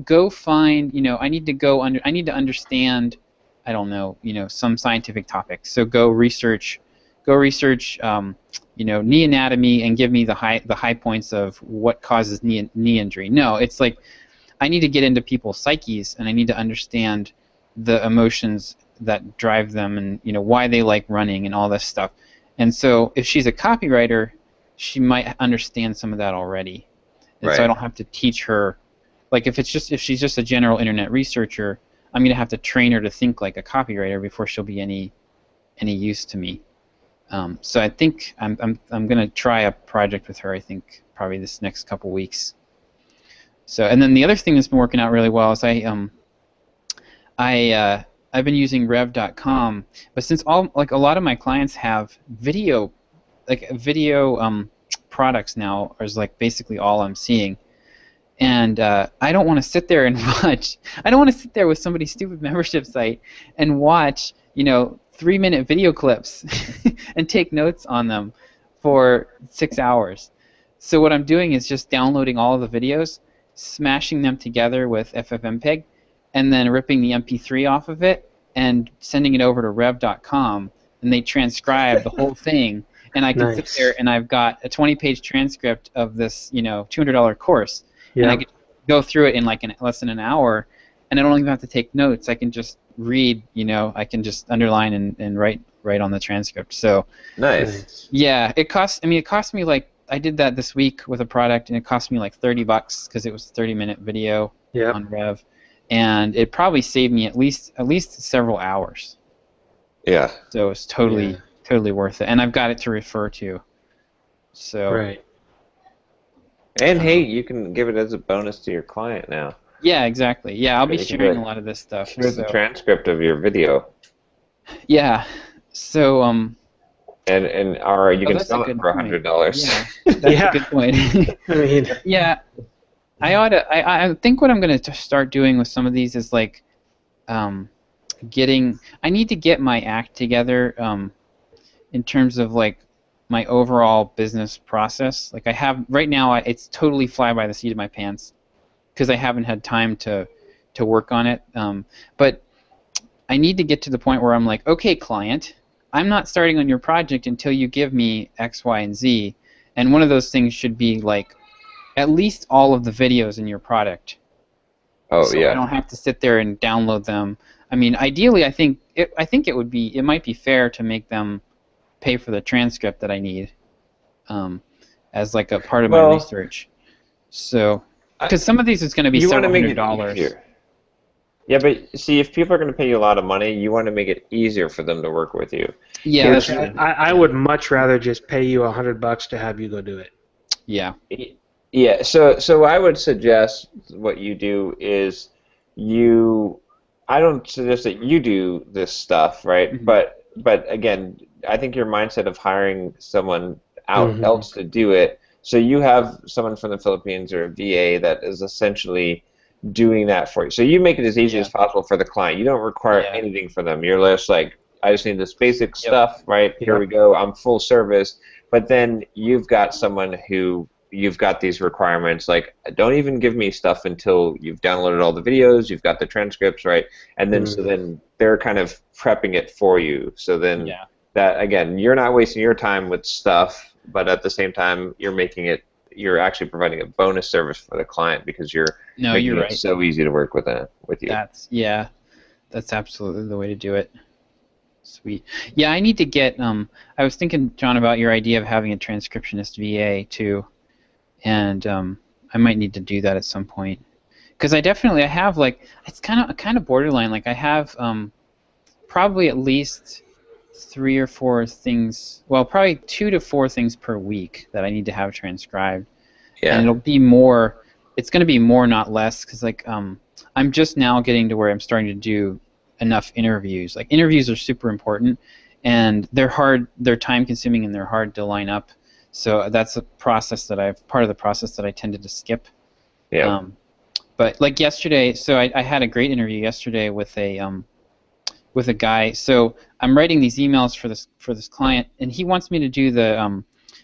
go find, I need to understand, I don't know, some scientific topic. So go research knee anatomy and give me the high points of what causes knee injury. No, it's I need to get into people's psyches, and I need to understand the emotions that drive them, and why they like running and all this stuff. And so if she's a copywriter, she might understand some of that already. And so I don't have to teach her. If she's just a general internet researcher, I'm going to have to train her to think like a copywriter before she'll be any use to me. So I think I'm going to try a project with her. I think probably this next couple weeks. So, and then the other thing that's been working out really well is I've been using Rev.com, but since a lot of my clients have video products now, is basically all I'm seeing. And I don't want to sit there and watch. I don't want to sit there with somebody's stupid membership site and watch 3-minute video clips and take notes on them for 6 hours. So what I'm doing is just downloading all of the videos, smashing them together with FFmpeg, and then ripping the MP3 off of it and sending it over to Rev.com and they transcribe the whole thing, and I can sit Nice. there and I've got a 20-page transcript of this, $200 course, and I Yep. could go through it in like less than an hour, and I don't even have to take notes. I can just read, I can just underline and write on the transcript. So Nice. yeah, it cost me like, I did that this week with a product, and it cost me like $30 because it was a 30-minute video Yep. on Rev, and it probably saved me at least several hours. Yeah. So it's totally worth it, and I've got it to refer to. So Right. And hey, you can give it as a bonus to your client now. yeah, exactly. Yeah, I'll be You can sharing do a it. lot of this stuff. Here's the So transcript of your video, yeah, so and or you can that's a sell it good for point. $100. Yeah, that's a good point. I mean, Yeah, I think what I'm going to start doing with some of these is like, I need to get my act together in terms of like my overall business process. Like I have right now, it's totally fly by the seat of my pants because I haven't had time to work on it. But I need to get to the point where I'm like, okay, client, I'm not starting on your project until you give me X, Y, and Z. And one of those things should be like at least all of the videos in your product. Oh So yeah. I don't have to sit there and download them. I mean, ideally, I think it might be fair to make them pay for the transcript that I need, as like a part of my research. So, because some of these is going to be several $100s. Easier. Yeah, but see, if people are going to pay you a lot of money, you want to make it easier for them to work with you. Yeah, that's true. I would much rather just pay you $100 to have you go do it. Yeah. Yeah, so I would suggest what you do is I don't suggest that you do this stuff, right? Mm-hmm. But again, I think your mindset of hiring someone else to do it, so you have someone from the Philippines or a VA that is essentially doing that for you. So you make it as easy as possible for the client. You don't require anything for them. You're just like, I just need this basic stuff, right? Here we go. I'm full service. But then you've got someone who you've got these requirements, like don't even give me stuff until you've downloaded all the videos, you've got the transcripts, right? And then so then they're kind of prepping it for you. So then that, again, you're not wasting your time with stuff, but at the same time you're actually providing a bonus service for the client because you're making it so easy to work with you. That's absolutely the way to do it. Sweet. Yeah, I need to get I was thinking, John, about your idea of having a transcriptionist VA too. And I might need to do that at some point, because I have like, it's kind of borderline. Like I have probably at least 3 or 4 things. Well, probably 2 to 4 things per week that I need to have transcribed. Yeah. And it'll be more. It's going to be more, not less, because like I'm just now getting to where I'm starting to do enough interviews. Like interviews are super important, and they're hard. They're time consuming and they're hard to line up. So that's a process part of the process that I tended to skip. Yeah. But like yesterday, so I had a great interview yesterday with a guy. So I'm writing these emails for this client, and he wants me to do the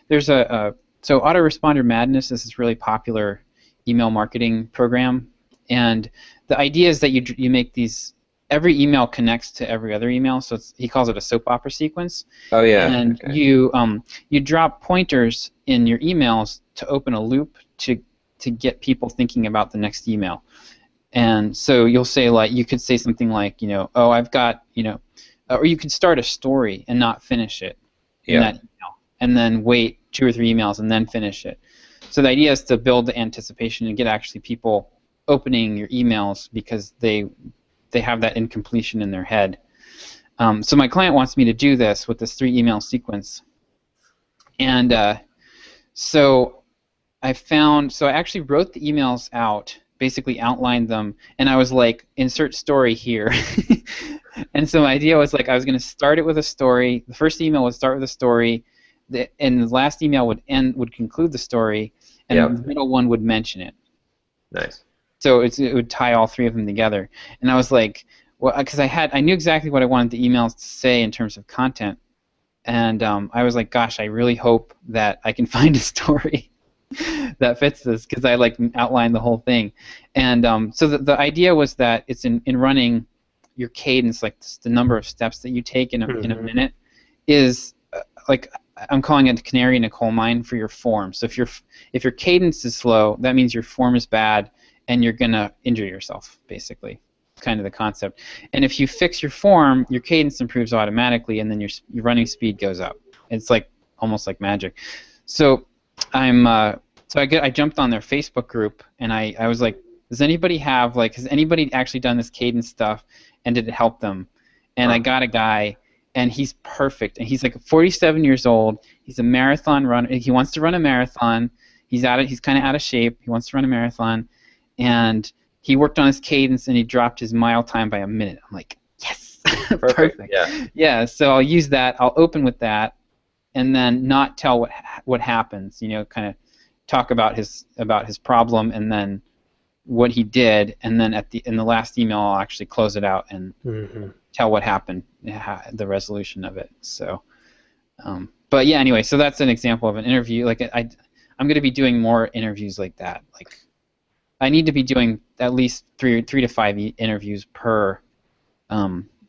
there's so Autoresponder Madness is this really popular email marketing program, and the idea is that you make these. Every email connects to every other email, so he calls it a soap opera sequence. Oh yeah. And you drop pointers in your emails to open a loop to get people thinking about the next email. And so you'll say, like, you could say something like, oh, I've got, or you could start a story and not finish it in that email, and then wait 2 or 3 emails and then finish it. So the idea is to build the anticipation and get actually people opening your emails because they have that incompletion in their head. So my client wants me to do this with this 3 email sequence. And so I actually wrote the emails out, basically outlined them, and I was like, insert story here. And so my idea was like, I was going to start it with a story. The first email would start with a story, and the last email would conclude the story, and the middle one would mention it. Nice. So it would tie all 3 of them together. And I was like, well, because I knew exactly what I wanted the emails to say in terms of content. And I was like, gosh, I really hope that I can find a story that fits this, because I like outlined the whole thing. And so the idea was that it's in running your cadence, like the number of steps that you take in a minute. is like I'm calling it the canary in a coal mine for your form. So if your cadence is slow, that means your form is bad, and you're gonna injure yourself, basically. Kind of the concept. And if you fix your form, your cadence improves automatically, and then your running speed goes up. It's like almost like magic. So I jumped on their Facebook group, and I was like, has anybody actually done this cadence stuff, and did it help them? And I got a guy, and he's perfect, and he's like 47 years old. He's a marathon runner. He wants to run a marathon. He's kind of out of shape. He wants to run a marathon, and he worked on his cadence, and he dropped his mile time by a minute. I'm like, yes, perfect. Yeah. Yeah. So I'll use that. I'll open with that, and then not tell what happens. Kind of talk about his problem, and then what he did, and then in the last email I'll actually close it out and tell what happened, the resolution of it. So, but yeah, anyway, so that's an example of an interview. Like I'm going to be doing more interviews like that. Like I need to be doing at least three to five interviews per,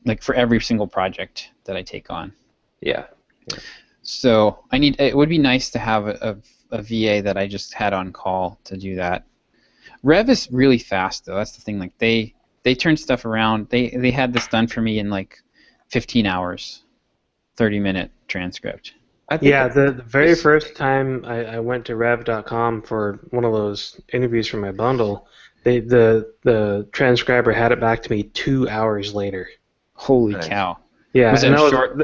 like for every single project that I take on. Yeah. So it would be nice to have a VA that I just had on call to do that. Rev is really fast though. That's the thing. Like they turn stuff around. They had this done for me in like 15 hours, 30-minute transcript. Yeah, the very first time I went to rev.com for one of those interviews for my bundle, the transcriber had it back to me 2 hours later. Holy cow! Yeah, was it a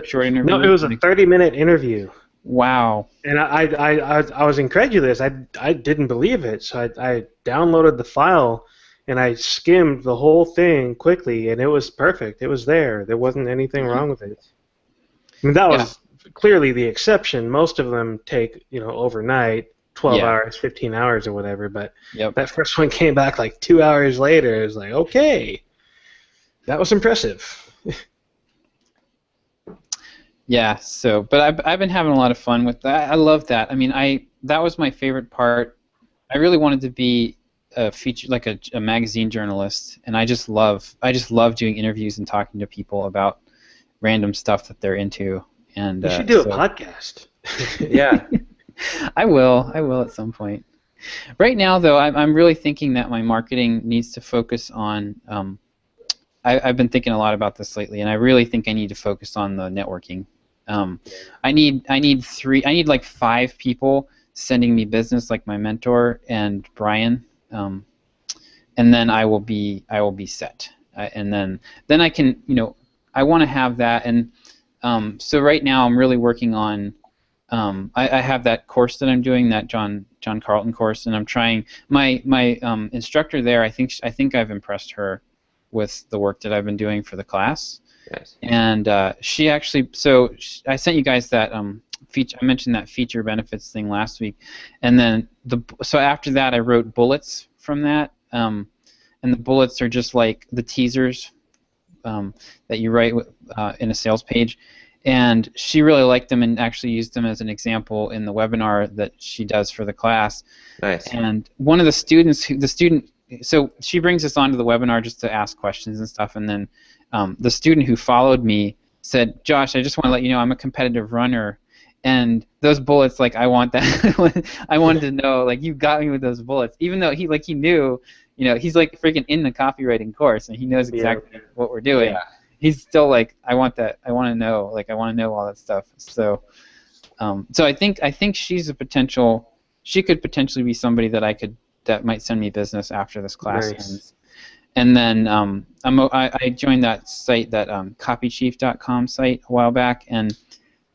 short interview? No, it was a 30-minute interview. Wow. And I was incredulous. I didn't believe it, so I downloaded the file and I skimmed the whole thing quickly, and it was perfect. It was there. There wasn't anything wrong with it. I mean, that was clearly the exception. Most of them take overnight, 12 hours, 15 hours, or whatever. But that first one came back like 2 hours later. It was like, okay, that was impressive. Yeah, but I've been having a lot of fun with that. I love that. I mean, that was my favorite part. I really wanted to be a feature, like a magazine journalist, and I just love doing interviews and talking to people about random stuff that they're into. And you should do a podcast. Yeah. I will at some point. Right now, though, I'm really thinking that my marketing needs to focus on. I've been thinking a lot about this lately, and I really think I need to focus on the networking. I need like 5 people sending me business, like my mentor and Brian, and then I will be set. And then I can, I want to have that. And so right now I'm really working on. I have that course that I'm doing, that John Carlton course, and I'm trying. My instructor there, I think I've impressed her with the work that I've been doing for the class. Nice. And she actually, I sent you guys that feature. I mentioned that feature benefits thing last week, and then so after that I wrote bullets from that, and the bullets are just like the teasers that you write in a sales page. And she really liked them and actually used them as an example in the webinar that she does for the class. Nice. And one of the students, so she brings us onto the webinar just to ask questions and stuff, and then the student who followed me said, "Josh, I just want to let you know I'm a competitive runner, and those bullets, like I want that. I wanted to know, like you got me with those bullets, even though he knew, he's like freaking in the copywriting course and he knows exactly what we're doing. Yeah. He's still like, I want that. I want to know, all that stuff. So, so I think she's a potential. She could potentially be somebody that might send me business after this class ends. And then I joined that site, that copychief.com site a while back, and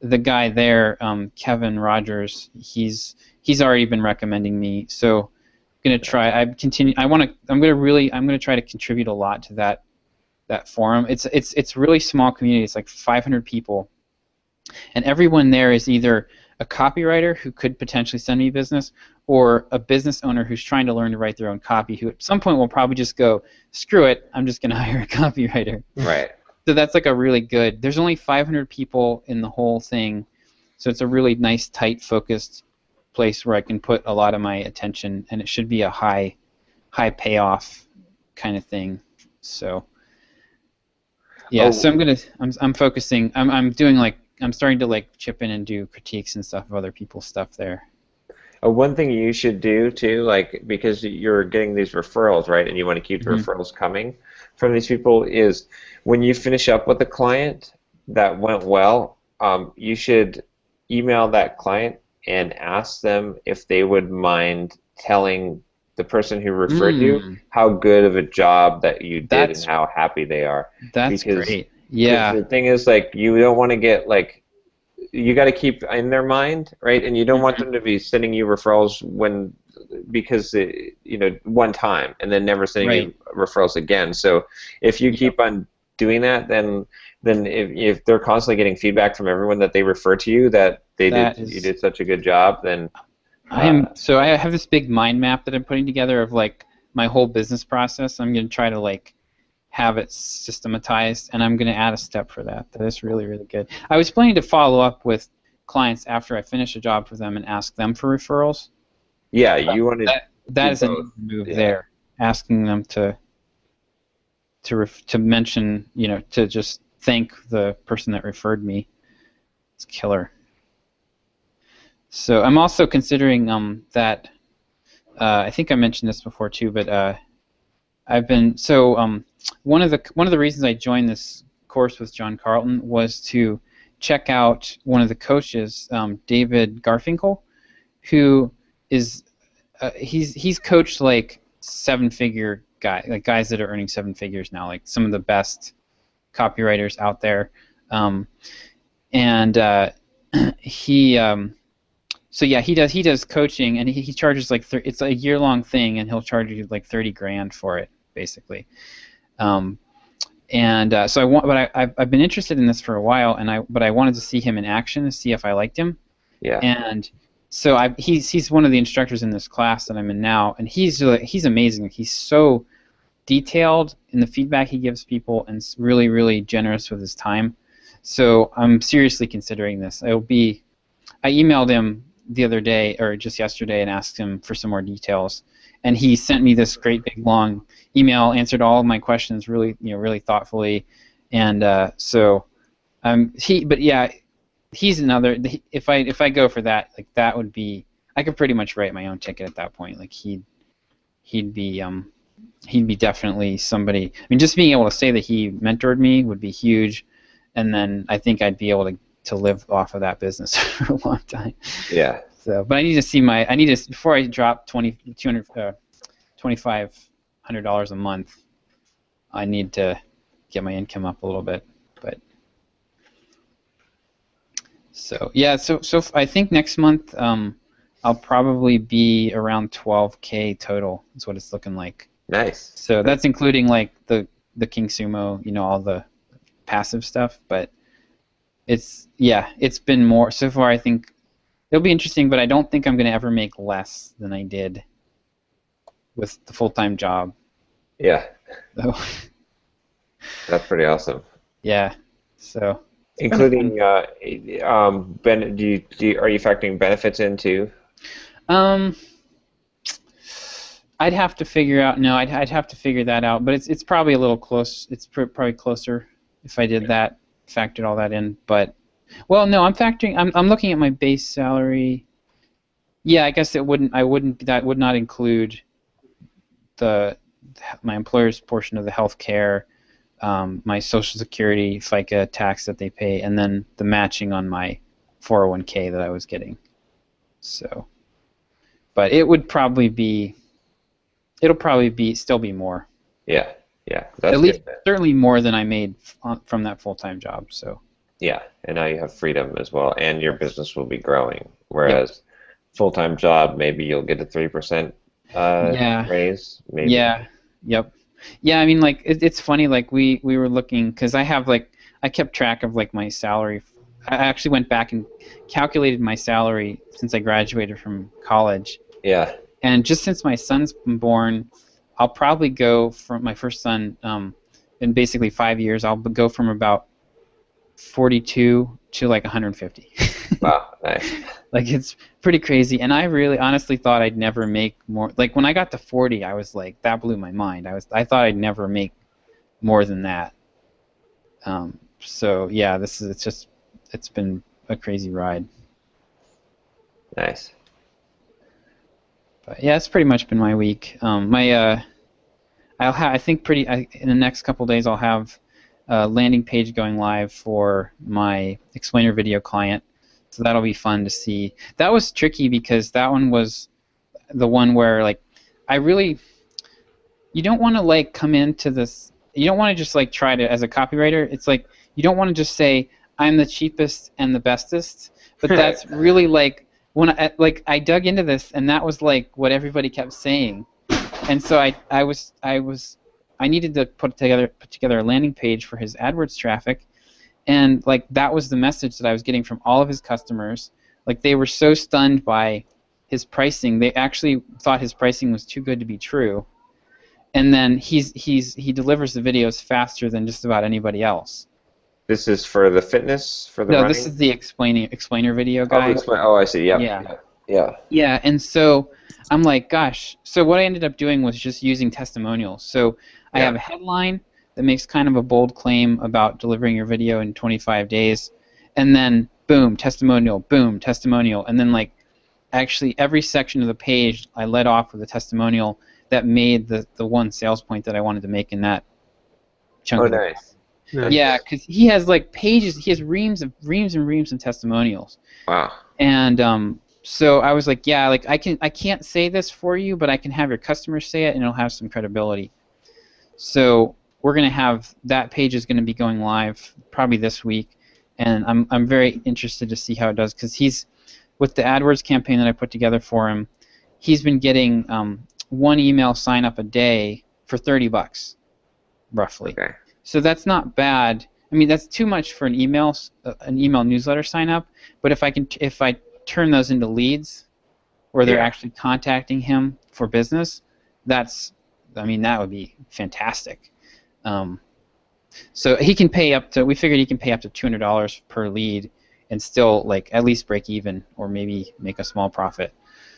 the guy there, Kevin Rogers, he's already been recommending me. So I'm gonna try. I'm gonna try to contribute a lot to that forum. It's really small community. It's like 500 people, and everyone there is either a copywriter who could potentially send me business, or a business owner who's trying to learn to write their own copy, who at some point will probably just go, screw it, I'm just going to hire a copywriter. Right. So that's like a really good, there's only 500 people in the whole thing, so it's a really nice, tight, focused place where I can put a lot of my attention, and it should be a high payoff kind of thing. So yeah, so I'm focusing, I'm doing like I'm starting to like chip in and do critiques and stuff of other people's stuff there. One thing you should do too, like because you're getting these referrals, right, and you want to keep the Hmm. referrals coming from these people, is when you finish up with a client that went well, you should email that client and ask them if they would mind telling the person who referred you Mm, how good of a job that you did and that's how happy they are. that's Because great. because Yeah. the thing is, like, you don't want to get like you got to keep in their mind, right? And you don't want Hmm. them to be sending you referrals because one time and then never sending Right. you referrals again. So if you Yep. keep on doing that, then if they're constantly getting feedback from everyone that they refer to you that That you is. did such a good job, then I have this big mind map that I'm putting together of like my whole business process. I'm going to try to like have it systematized, and I'm going to add a step for that. That is really, really good. I was planning to follow up with clients after I finish a job for them and ask them for referrals. yeah, you want to That do is an both. easy move Yeah, there. Asking them to mention, to just thank the person that referred me. It's killer. So I'm also considering that I think I mentioned this before too, but I've been one of the reasons I joined this course with John Carlton was to check out one of the coaches, David Garfinkel, who is he's coached like guys that are earning seven figures now, like some of the best copywriters out there, um, and he so yeah, he does coaching, and he charges like it's a year-long thing, and he'll charge you like 30 grand for it basically. Um, and so I've been interested in this for a while, but I wanted to see him in action to see if I liked him. yeah, And so he's one of the instructors in this class that I'm in now, and he's amazing. He's so detailed in the feedback he gives people, and really, really generous with his time. So I'm seriously considering this. I emailed him the other day or just yesterday and asked him for some more details, and he sent me this great big long email, answered all of my questions really, really thoughtfully, and but yeah, he's another. If I go for that, like that would be, I could pretty much write my own ticket at that point. Like he'd be he'd be definitely somebody. I mean, just being able to say that he mentored me would be huge, and then I think I'd be able to live off of that business for a long time. yeah. So, but before I drop $2,500 a month, I need to get my income up a little bit. But so yeah, so I think next month I'll probably be around 12K total. Is what it's looking like. Nice. So that's including like the King Sumo, all the passive stuff. But it's been more so far. I think it'll be interesting, but I don't think I'm going to ever make less than I did with the full-time job. Yeah, So that's pretty awesome. yeah, so it's been Including, fun. are you factoring benefits in too? Um, I'd have to figure out. No, I'd have to figure that out. But it's probably a little close. It's probably closer if I did that, factored all that in. But well, no, I'm factoring. I'm looking at my base salary. Yeah, I guess it wouldn't. I wouldn't. That would not include my employer's portion of the health care, my Social Security, FICA tax that they pay, and then the matching on my 401k that I was getting. So, but it'll probably be still be more. Yeah, yeah, that's At least good then. certainly more than I made from that full-time job. So. Yeah, and now you have freedom as well, and your business will be growing. Yep. Whereas full-time job, maybe you'll get a 3% Yeah. raise, maybe. Yeah. Yep. Yeah. I mean, like it's funny. Like we were looking because I kept track of like my salary. I actually went back and calculated my salary since I graduated from college. Yeah, And just since my son's been born, I'll probably go from my first son in basically 5 years. I'll go from about 42 to like 150. wow, nice. Like it's pretty crazy, and I really honestly thought I'd never make more. Like when I got to 40, I was like, that blew my mind. I thought I'd never make more than that. So yeah, it's just it's been a crazy ride. Nice. But yeah, it's pretty much been my week. I think in the next couple days I'll have a landing page going live for my explainer video client. So that'll be fun to see. That was tricky because that one was the one where like you don't want to like come into this. You don't want to just like try to as a copywriter. It's like you don't want to just say I'm the cheapest and the bestest. But that's really like when I dug into this and that was like what everybody kept saying. And so I needed to put together a landing page for his AdWords traffic, and like that was the message that I was getting from all of his customers. Like they were so stunned by his pricing, they actually thought his pricing was too good to be true. And then he delivers the videos faster than just about anybody else. This is for the fitness, for the No, running? this is the explainer video guy. Oh, I see. Yep. Yeah. Yeah. Yeah, and so I'm like, gosh. So what I ended up doing was just using testimonials. So I have a headline that makes kind of a bold claim about delivering your video in 25 days, and then boom, testimonial, and then like actually every section of the page I led off with a testimonial that made the one sales point that I wanted to make in that chunk of the nice. Yeah, because he has like pages, he has reams and reams of testimonials. Wow. And so I was like, yeah, like I can't say this for you, but I can have your customers say it, and it'll have some credibility. So we're gonna have that page is gonna be going live probably this week, and I'm very interested to see how it does because he's with the AdWords campaign that I put together for him. He's been getting one email sign up a day for $30, roughly. Okay. So that's not bad. I mean, that's too much for an email newsletter sign up. But if I turn those into leads, where they're actually contacting him for business, that would be fantastic. So he can pay up to. We figured he can pay up to $200 per lead, and still like at least break even, or maybe make a small profit.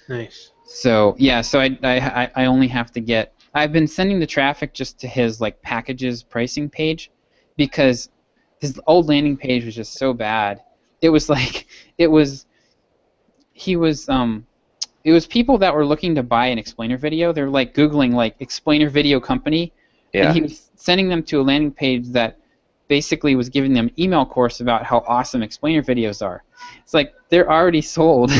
Nice. So yeah, so I only have to get. I've been sending the traffic just to his like packages pricing page, because his old landing page was just so bad. It was people that were looking to buy an explainer video. They're like Googling like explainer video company, and he was sending them to a landing page that basically was giving them an email course about how awesome explainer videos are. It's like they're already sold.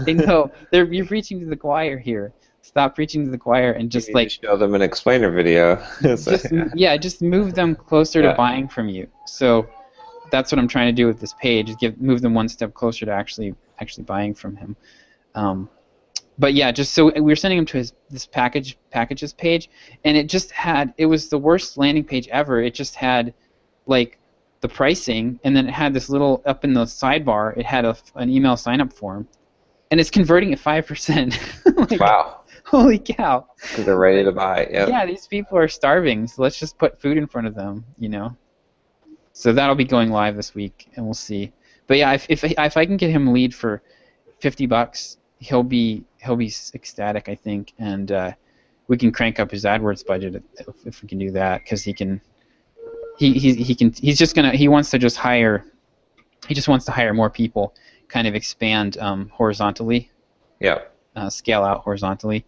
They know you're preaching to the choir here. Stop preaching to the choir and just like show them an explainer video. just move them closer to buying from you. So that's what I'm trying to do with this page, is move them one step closer to actually buying from him. But yeah, just so we were sending him to this packages page, and it was the worst landing page ever. It just had like the pricing, and then it had this little up in the sidebar. It had an email sign up form, and it's converting at 5%. Like, wow. Holy cow! Because they're ready to buy. Yep. Yeah, these people are starving, so let's just put food in front of them, So that'll be going live this week, and we'll see. But yeah, if I can get him a lead for $50, he'll be ecstatic, I think, and we can crank up his AdWords budget if we can do that, because he wants to hire more people, kind of expand horizontally. Yeah. Scale out horizontally.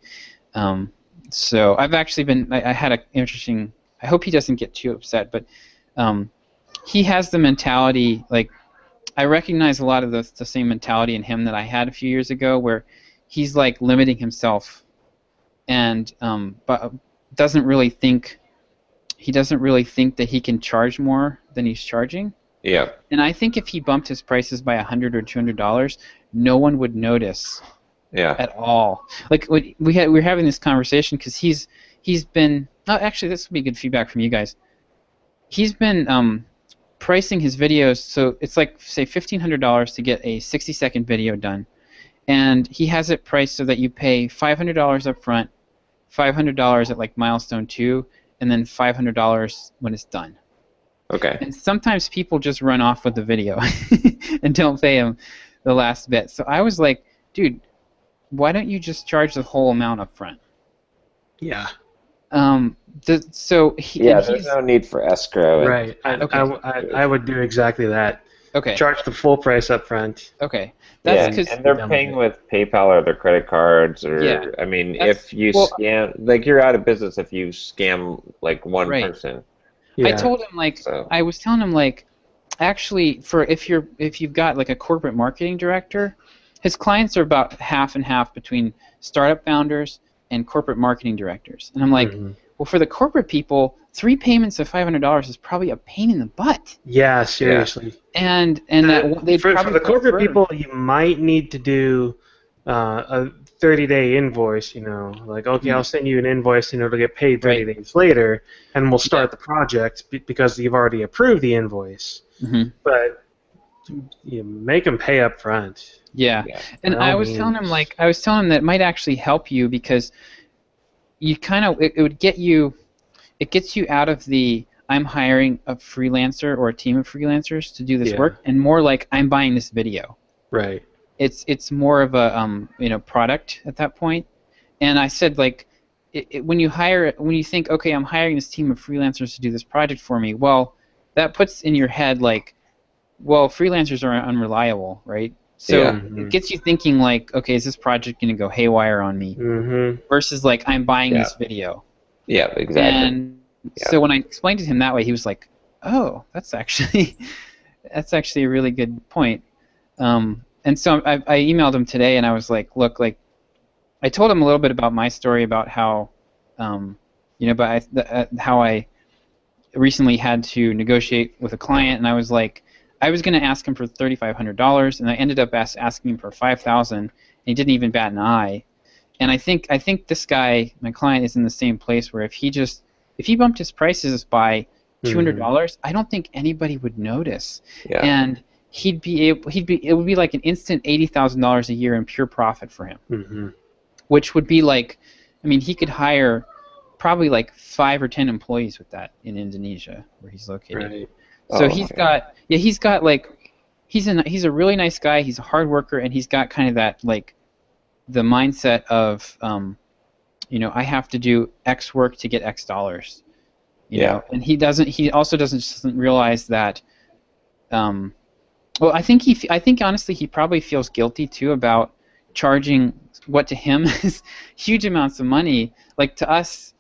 So I've actually I had an interesting. I hope he doesn't get too upset, but he has the mentality. Like, I recognize a lot of the same mentality in him that I had a few years ago, where he's like limiting himself, and but doesn't really think. He doesn't really think that he can charge more than he's charging. Yeah. And I think if he bumped his prices by $100 or $200, no one would notice. Yeah. At all. Like we were having this conversation because he's been. Oh, actually, this would be good feedback from you guys. He's been pricing his videos, so it's like say $1,500 to get a 60-second video done, and he has it priced so that you pay $500 up front, $500 at like milestone 2, and then $500 when it's done. Okay. And sometimes people just run off with the video and don't pay him the last bit. So I was like, dude, why don't you just charge the whole amount up front? Yeah. There's no need for escrow. Right. I would do exactly that. Okay. Charge the full price up front. Okay. That's Yeah, because and they're paying with PayPal or their credit cards, yeah. or I mean, That's if you well, scam, like you're out of business if you scam like one right. person. I Yeah. told him like So I was telling him like actually for if you've got like a corporate marketing director, his clients are about half and half between startup founders and corporate marketing directors. And I'm like, Mhm. well, for the corporate people, 3 payments of $500 is probably a pain in the butt. Yeah, seriously. And that they'd For probably the corporate prefer. people, you might need to do a 30-day invoice. Like, okay, I'll Mhm. send you an invoice and it'll get paid 30 Right. days later, and we'll Yeah. start the project because you've already approved the invoice. Hmm. But you make them pay up front. Yeah. yeah, And By all I was telling him means. that it might actually help you because you kind of it would get you it gets you out of the I'm hiring a freelancer or a team of freelancers to do this Yeah, work and more like I'm buying this video. right. It's more of a product at that point. And I said like when you think okay I'm hiring this team of freelancers to do this project for me, well that puts in your head like well freelancers are unreliable, right? So yeah, it Mm-hmm. gets you thinking like okay is this project going to go haywire on me Mm-hmm. versus like I'm buying yeah, this video. yeah, exactly. And Yeah, so when I explained it to him that way, he was like, "Oh, that's actually that's actually a really good point." And so I emailed him today, and I was like, "Look, like I told him a little bit about my story about how, how I recently had to negotiate with a client, and I was like, I was going to ask him for $3,500, and I ended up asking him for $5,000, and he didn't even bat an eye. And I think this guy, my client, is in the same place where if he bumped his prices by $200, I don't think anybody would notice. yeah, And it would be like an instant $80,000 a year in pure profit for him, Mm-hmm. which would be like, I mean, he could hire probably like 5 or 10 employees with that in Indonesia where he's located. Right. So Oh, he's got like he's a really nice guy. He's a hard worker, and he's got kind of that like the mindset of I have to do X work to get X dollars. yeah, And he also doesn't realize that well I think honestly he probably feels guilty too about charging what to him is huge amounts of money. Like to us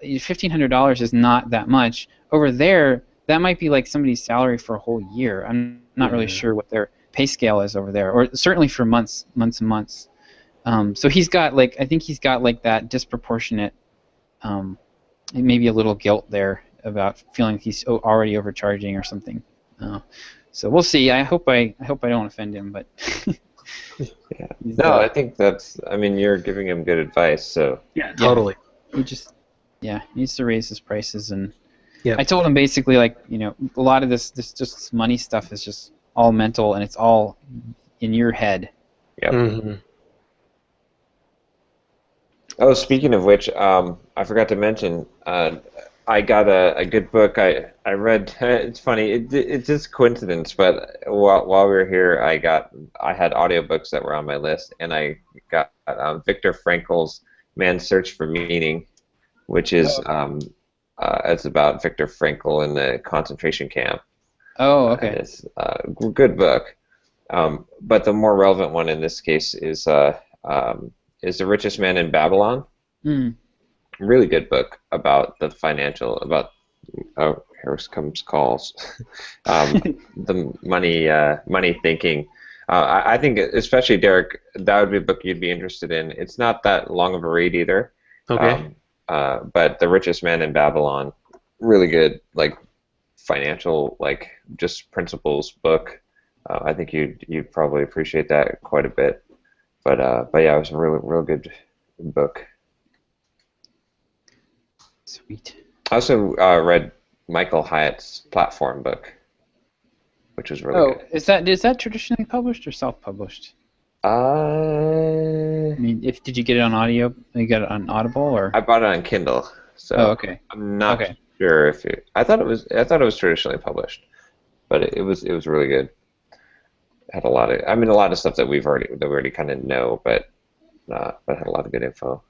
$1,500 is not that much. Over there that might be like somebody's salary for a whole year. I'm not really sure what their pay scale is over there, or certainly for months and months. So he's got like I think he's got like that disproportionate, maybe a little guilt there about feeling he's already overcharging or something. So we'll see. I hope I don't offend him, but yeah. No, I think I mean, you're giving him good advice. So Yeah, totally. he just needs to raise his prices. And Yep. I told him basically like a lot of this just money stuff is just all mental and it's all in your head. yeah. Mm-hmm. Oh, speaking of which, I forgot to mention, I got a good book. I read. It's funny. It's just coincidence, but while we were here, I had audiobooks that were on my list, and I got Viktor Frankl's Man's Search for Meaning, which is it's about Viktor Frankl in the concentration camp. Oh, okay. It's a good book, but the more relevant one in this case is The Richest Man in Babylon. Mm. Really good book about the financial, here comes calls, the money thinking. I think, especially Derek, that would be a book you'd be interested in. It's not that long of a read either. Okay. But The Richest Man in Babylon, really good, like financial, like just principles book. I think you'd probably appreciate that quite a bit. But yeah, it was a real good book. Sweet. I also read Michael Hyatt's Platform book, which was really good. Is that traditionally published or self-published? I mean, did you get it on audio? You got it on Audible or? I bought it on Kindle, so okay. I'm not sure if it. I thought it was traditionally published, but it was really good. Had a lot of stuff that we already kind of know, but had a lot of good info.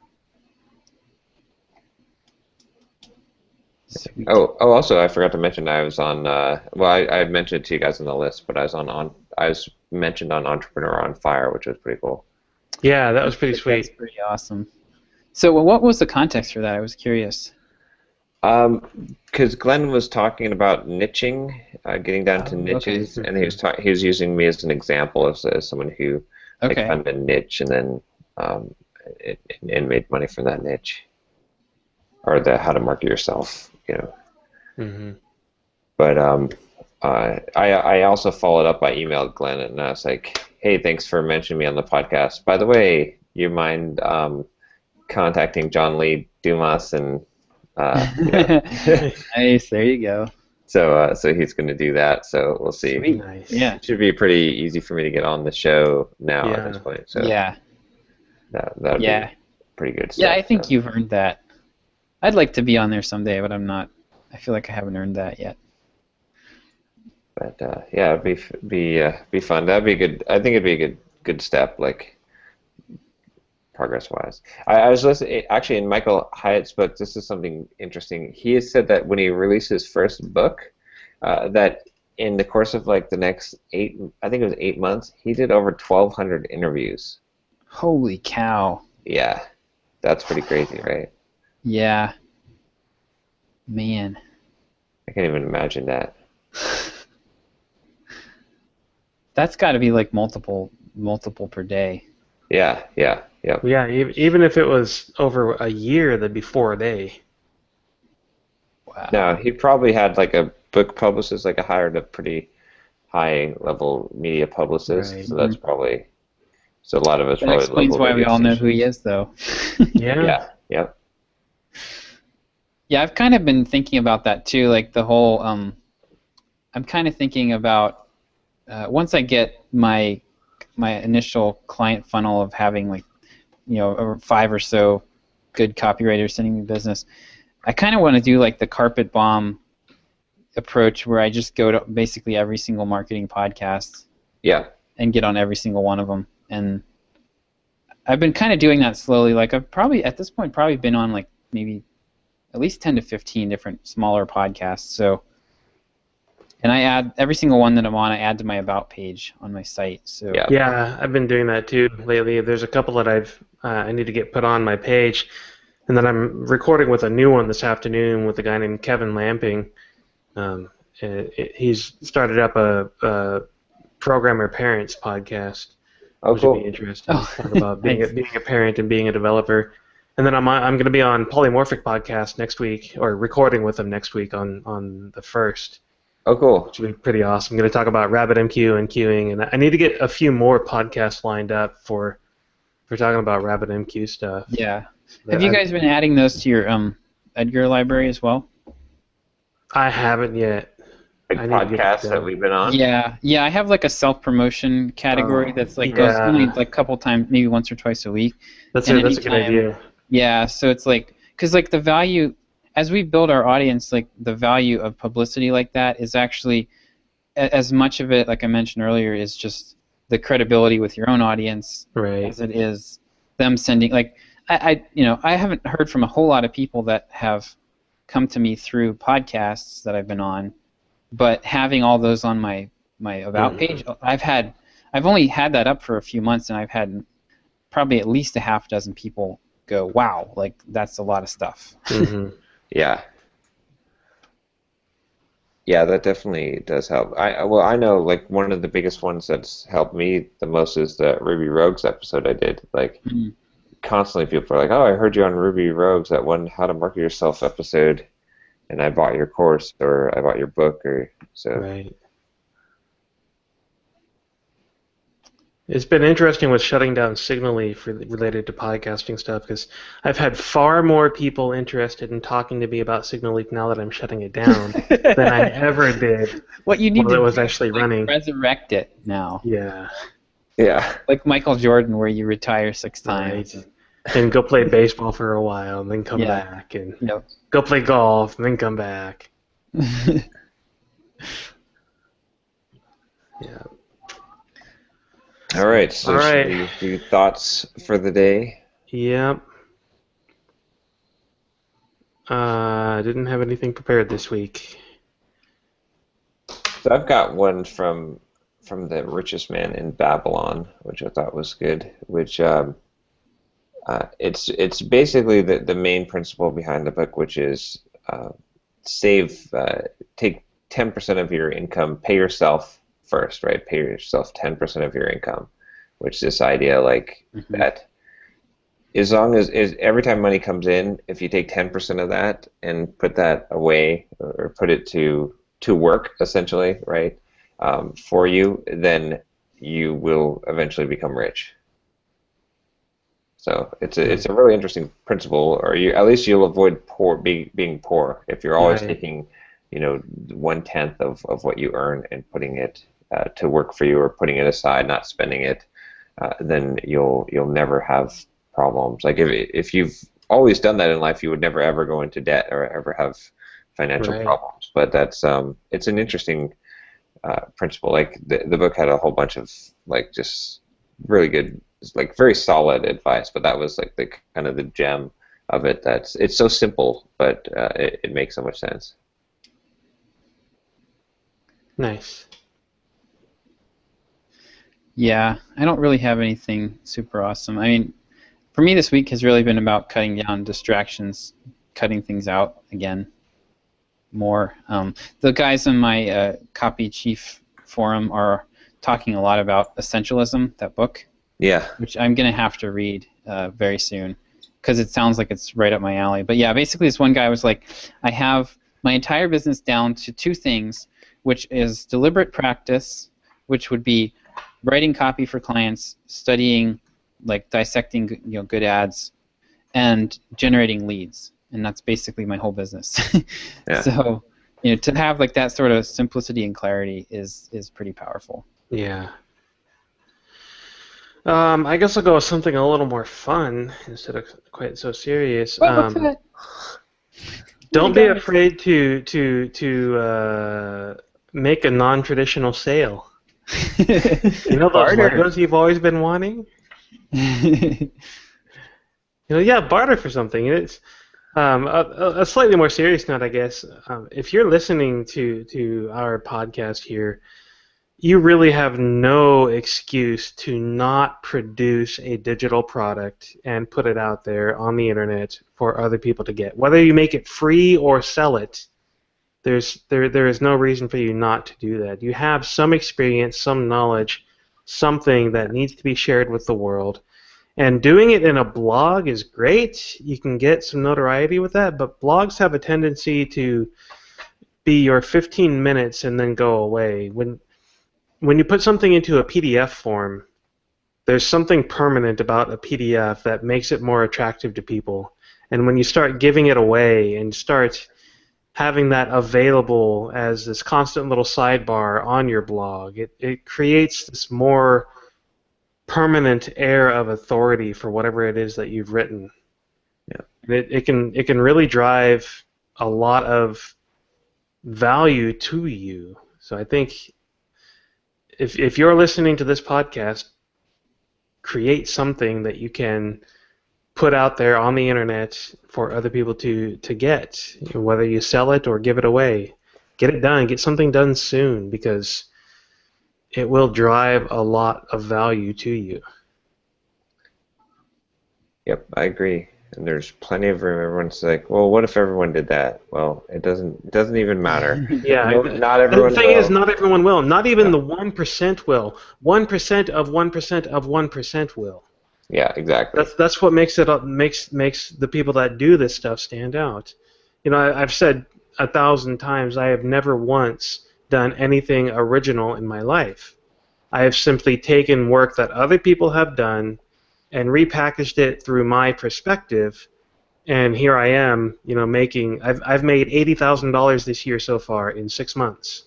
Sweet. Also, I forgot to mention I was on. Well, I had mentioned it to you guys on the list, but I was mentioned on Entrepreneur on Fire, which was pretty cool. Yeah, that was pretty That's sweet. pretty awesome. So, what was the context for that? I was curious. Because Glenn was talking about niching, getting down to Oh, okay. niches, and he was using me as an example as someone who like Okay. found a niche and then um, and made money from that niche, or the how to market yourself, you know. Mm-hmm. But I also followed up by email Glenn, and I was like, hey, thanks for mentioning me on the podcast. By the way, you mind contacting John Lee Dumas and Nice. There you go. so he's going to do that. So we'll see. Sweet. Nice. Yeah. It should be pretty easy for me to get on the show now at this point. So Yeah. that'd Yeah. be pretty good Yeah, stuff. I think you've earned that. I'd like to be on there someday, but I'm not. I feel like I haven't earned that yet. But yeah, it'd be fun. That'd be good. I think it'd be a good step, like progress wise. I was listening actually in Michael Hyatt's book. This is something interesting. He has said that when he released his first book, that in the course of like the next I think it was 8 months, he did over 1,200 interviews. Holy cow. Yeah, that's pretty crazy, right? Yeah. Man. I can't even imagine that. That's got to be like multiple per day. Yeah. Yeah, even if it was over a year, that'd be 4 a day. Wow. Now he probably had like a book publicist, like hired a pretty high level media publicist. Right. So that's probably a lot of it's That probably explains local why we radio all know who stations. he is, though. Yeah. Yep. Yeah, I've kind of been thinking about that too. Like the whole, I'm kind of thinking about once I get my initial client funnel of having like, over 5 or so good copywriters sending me business, I kind of want to do like the carpet bomb approach where I just go to basically every single marketing podcast. Yeah. And get on every single one of them. And I've been kind of doing that slowly. Like I've probably at this point probably been on like maybe at least 10 to 15 different smaller podcasts. So, and I add every single one that I'm on. I add to my about page on my site. So Yeah, I've been doing that too lately. There's a couple that I need to get put on my page, and then I'm recording with a new one this afternoon with a guy named Kevin Lamping. He's started up a Programmer Parents podcast, Oh, which would be cool. interesting. Oh, Talk about being nice. a parent and being a developer. And then I'm going to be on Polymorphic podcast next week, or recording with him next week on the 1st. Oh, cool. Which would be pretty awesome. I'm going to talk about RabbitMQ and queuing, and I need to get a few more podcasts lined up for talking about RabbitMQ stuff. Yeah. Have you guys been adding those to your Edgar library as well? I haven't yet. Like I need to get podcasts that that done. we've been on. Yeah. I have like a self-promotion category that's like goes only like a couple times, maybe once or twice a week. That's And a good anytime- idea. Yeah, so it's like, because like the value, as we build our audience, like the value of publicity like that is actually, as much of it, like I mentioned earlier, is just the credibility with your own audience, Right. as it is them sending, like, I haven't heard from a whole lot of people that have come to me through podcasts that I've been on, but having all those on my about page, I've only had that up for a few months, and I've had probably at least a half dozen people go, wow, like that's a lot of stuff. Mm-hmm. Yeah. Yeah, that definitely does help. I know like one of the biggest ones that's helped me the most is the Ruby Rogues episode I did. Like constantly people are like, "Oh, I heard you on Ruby Rogues, that one How to Market Yourself episode, and I bought your course or I bought your book," or so. Right. It's been interesting with shutting down Signally related to podcasting stuff, because I've had far more people interested in talking to me about Signally now that I'm shutting it down than I ever did What you need while to it was do actually is, like, running. resurrect it now. Yeah. Yeah. Like Michael Jordan, where you retire 6 times. Right. And go play baseball for a while and then come Yeah. back, and Yep. go play golf and then come back. Yeah. All right. So All right. should we do thoughts for the day? Yep. I didn't have anything prepared this week. So I've got one from the richest man in Babylon, which I thought was good. Which it's basically the main principle behind the book, which is save take 10% of your income, pay yourself first, right? Pay yourself 10% of your income, which is this idea like that as long as every time money comes in, if you take 10% of that and put that away or put it to work essentially, right, for you, then you will eventually become rich. So it's a really interesting principle, or you at least you'll avoid being poor if you're always Right. taking, 1/10 of what you earn and putting it to work for you, or putting it aside, not spending it. Then you'll never have problems. Like if you've always done that in life, you would never ever go into debt or ever have financial Right. problems. But that's it's an interesting principle. Like the book had a whole bunch of like just really good, like very solid advice. But that was like the kind of the gem of it. It's so simple, but it makes so much sense. Nice. Yeah, I don't really have anything super awesome. I mean, for me this week has really been about cutting down distractions, cutting things out again more. The guys in my Copy Chief forum are talking a lot about Essentialism, that book, Yeah. which I'm going to have to read very soon because it sounds like it's right up my alley. But yeah, basically this one guy was like, I have my entire business down to two things, which is deliberate practice, which would be writing copy for clients, studying, like dissecting good ads, and generating leads. And that's basically my whole business. Yeah. So to have like that sort of simplicity and clarity is pretty powerful. Yeah. I guess I'll go with something a little more fun instead of quite so serious. Don't be afraid to make a non-traditional sale. You know those Barter. Legos you've always been wanting? Yeah, barter for something. It's a slightly more serious note, I guess. If you're listening to our podcast here, you really have no excuse to not produce a digital product and put it out there on the internet for other people to get. Whether you make it free or sell it, there is no reason for you not to do that. You have some experience, some knowledge, something that needs to be shared with the world. And doing it in a blog is great. You can get some notoriety with that, but blogs have a tendency to be your 15 minutes and then go away. When you put something into a PDF form, there's something permanent about a PDF that makes it more attractive to people. And when you start giving it away and start having that available as this constant little sidebar on your blog, it creates this more permanent air of authority for whatever it is that you've written. Yeah. It can really drive a lot of value to you. So I think if you're listening to this podcast, create something that you can put out there on the internet for other people to get, whether you sell it or give it away. Get it done. Get something done soon because it will drive a lot of value to you. Yep, I agree. And there's plenty of room. Everyone's like, well, what if everyone did that? Well, it doesn't even matter. Yeah, No, not the everyone thing is, will. not everyone will. Not even No. the 1% will. 1% of 1% of 1% will. Yeah, exactly. That's what makes it makes the people that do this stuff stand out. I've said 1,000 times I have never once done anything original in my life. I have simply taken work that other people have done and repackaged it through my perspective, and here I am, making. I've made $80,000 this year so far in 6 months.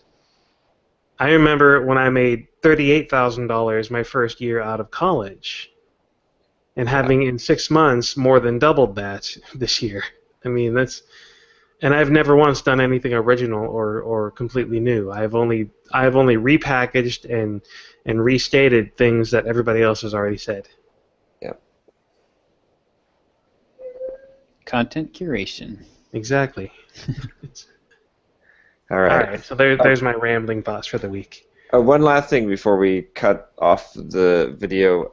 I remember when I made $38,000 my first year out of college, and having in 6 months more than doubled that this year. I mean, and I've never once done anything original or completely new. I've only repackaged and restated things that everybody else has already said. Yep. Content curation. Exactly. All All right. right, so there's my rambling thoughts for the week. One last thing before we cut off the video.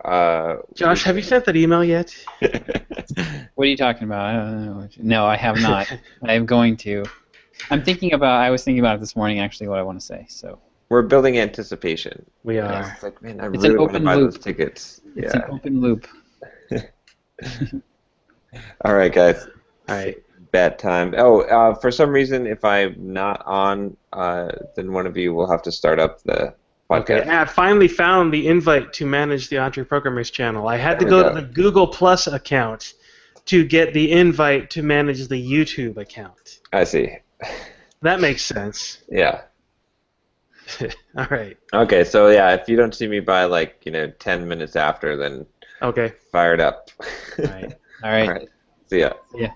Josh, have you sent that email yet? What are you talking about? I don't know. No, I have not. I am going to. I was thinking about it this morning, actually, what I want to say. So We're building anticipation. We are. It's like, man, I It's really an want to open buy loop. those tickets. it's an open loop. All right, guys. All right. Bad time. Oh, for some reason, if I'm not on, then one of you will have to start up the podcast. Okay, I finally found the invite to manage the Entreprogrammers channel. I had to There we go go. to the Google Plus account to get the invite to manage the YouTube account. I see. That makes sense. Yeah. All right. Okay, so yeah, if you don't see me by 10 minutes after, then Okay. fire it up. All right. All right. All right. See ya. Yeah.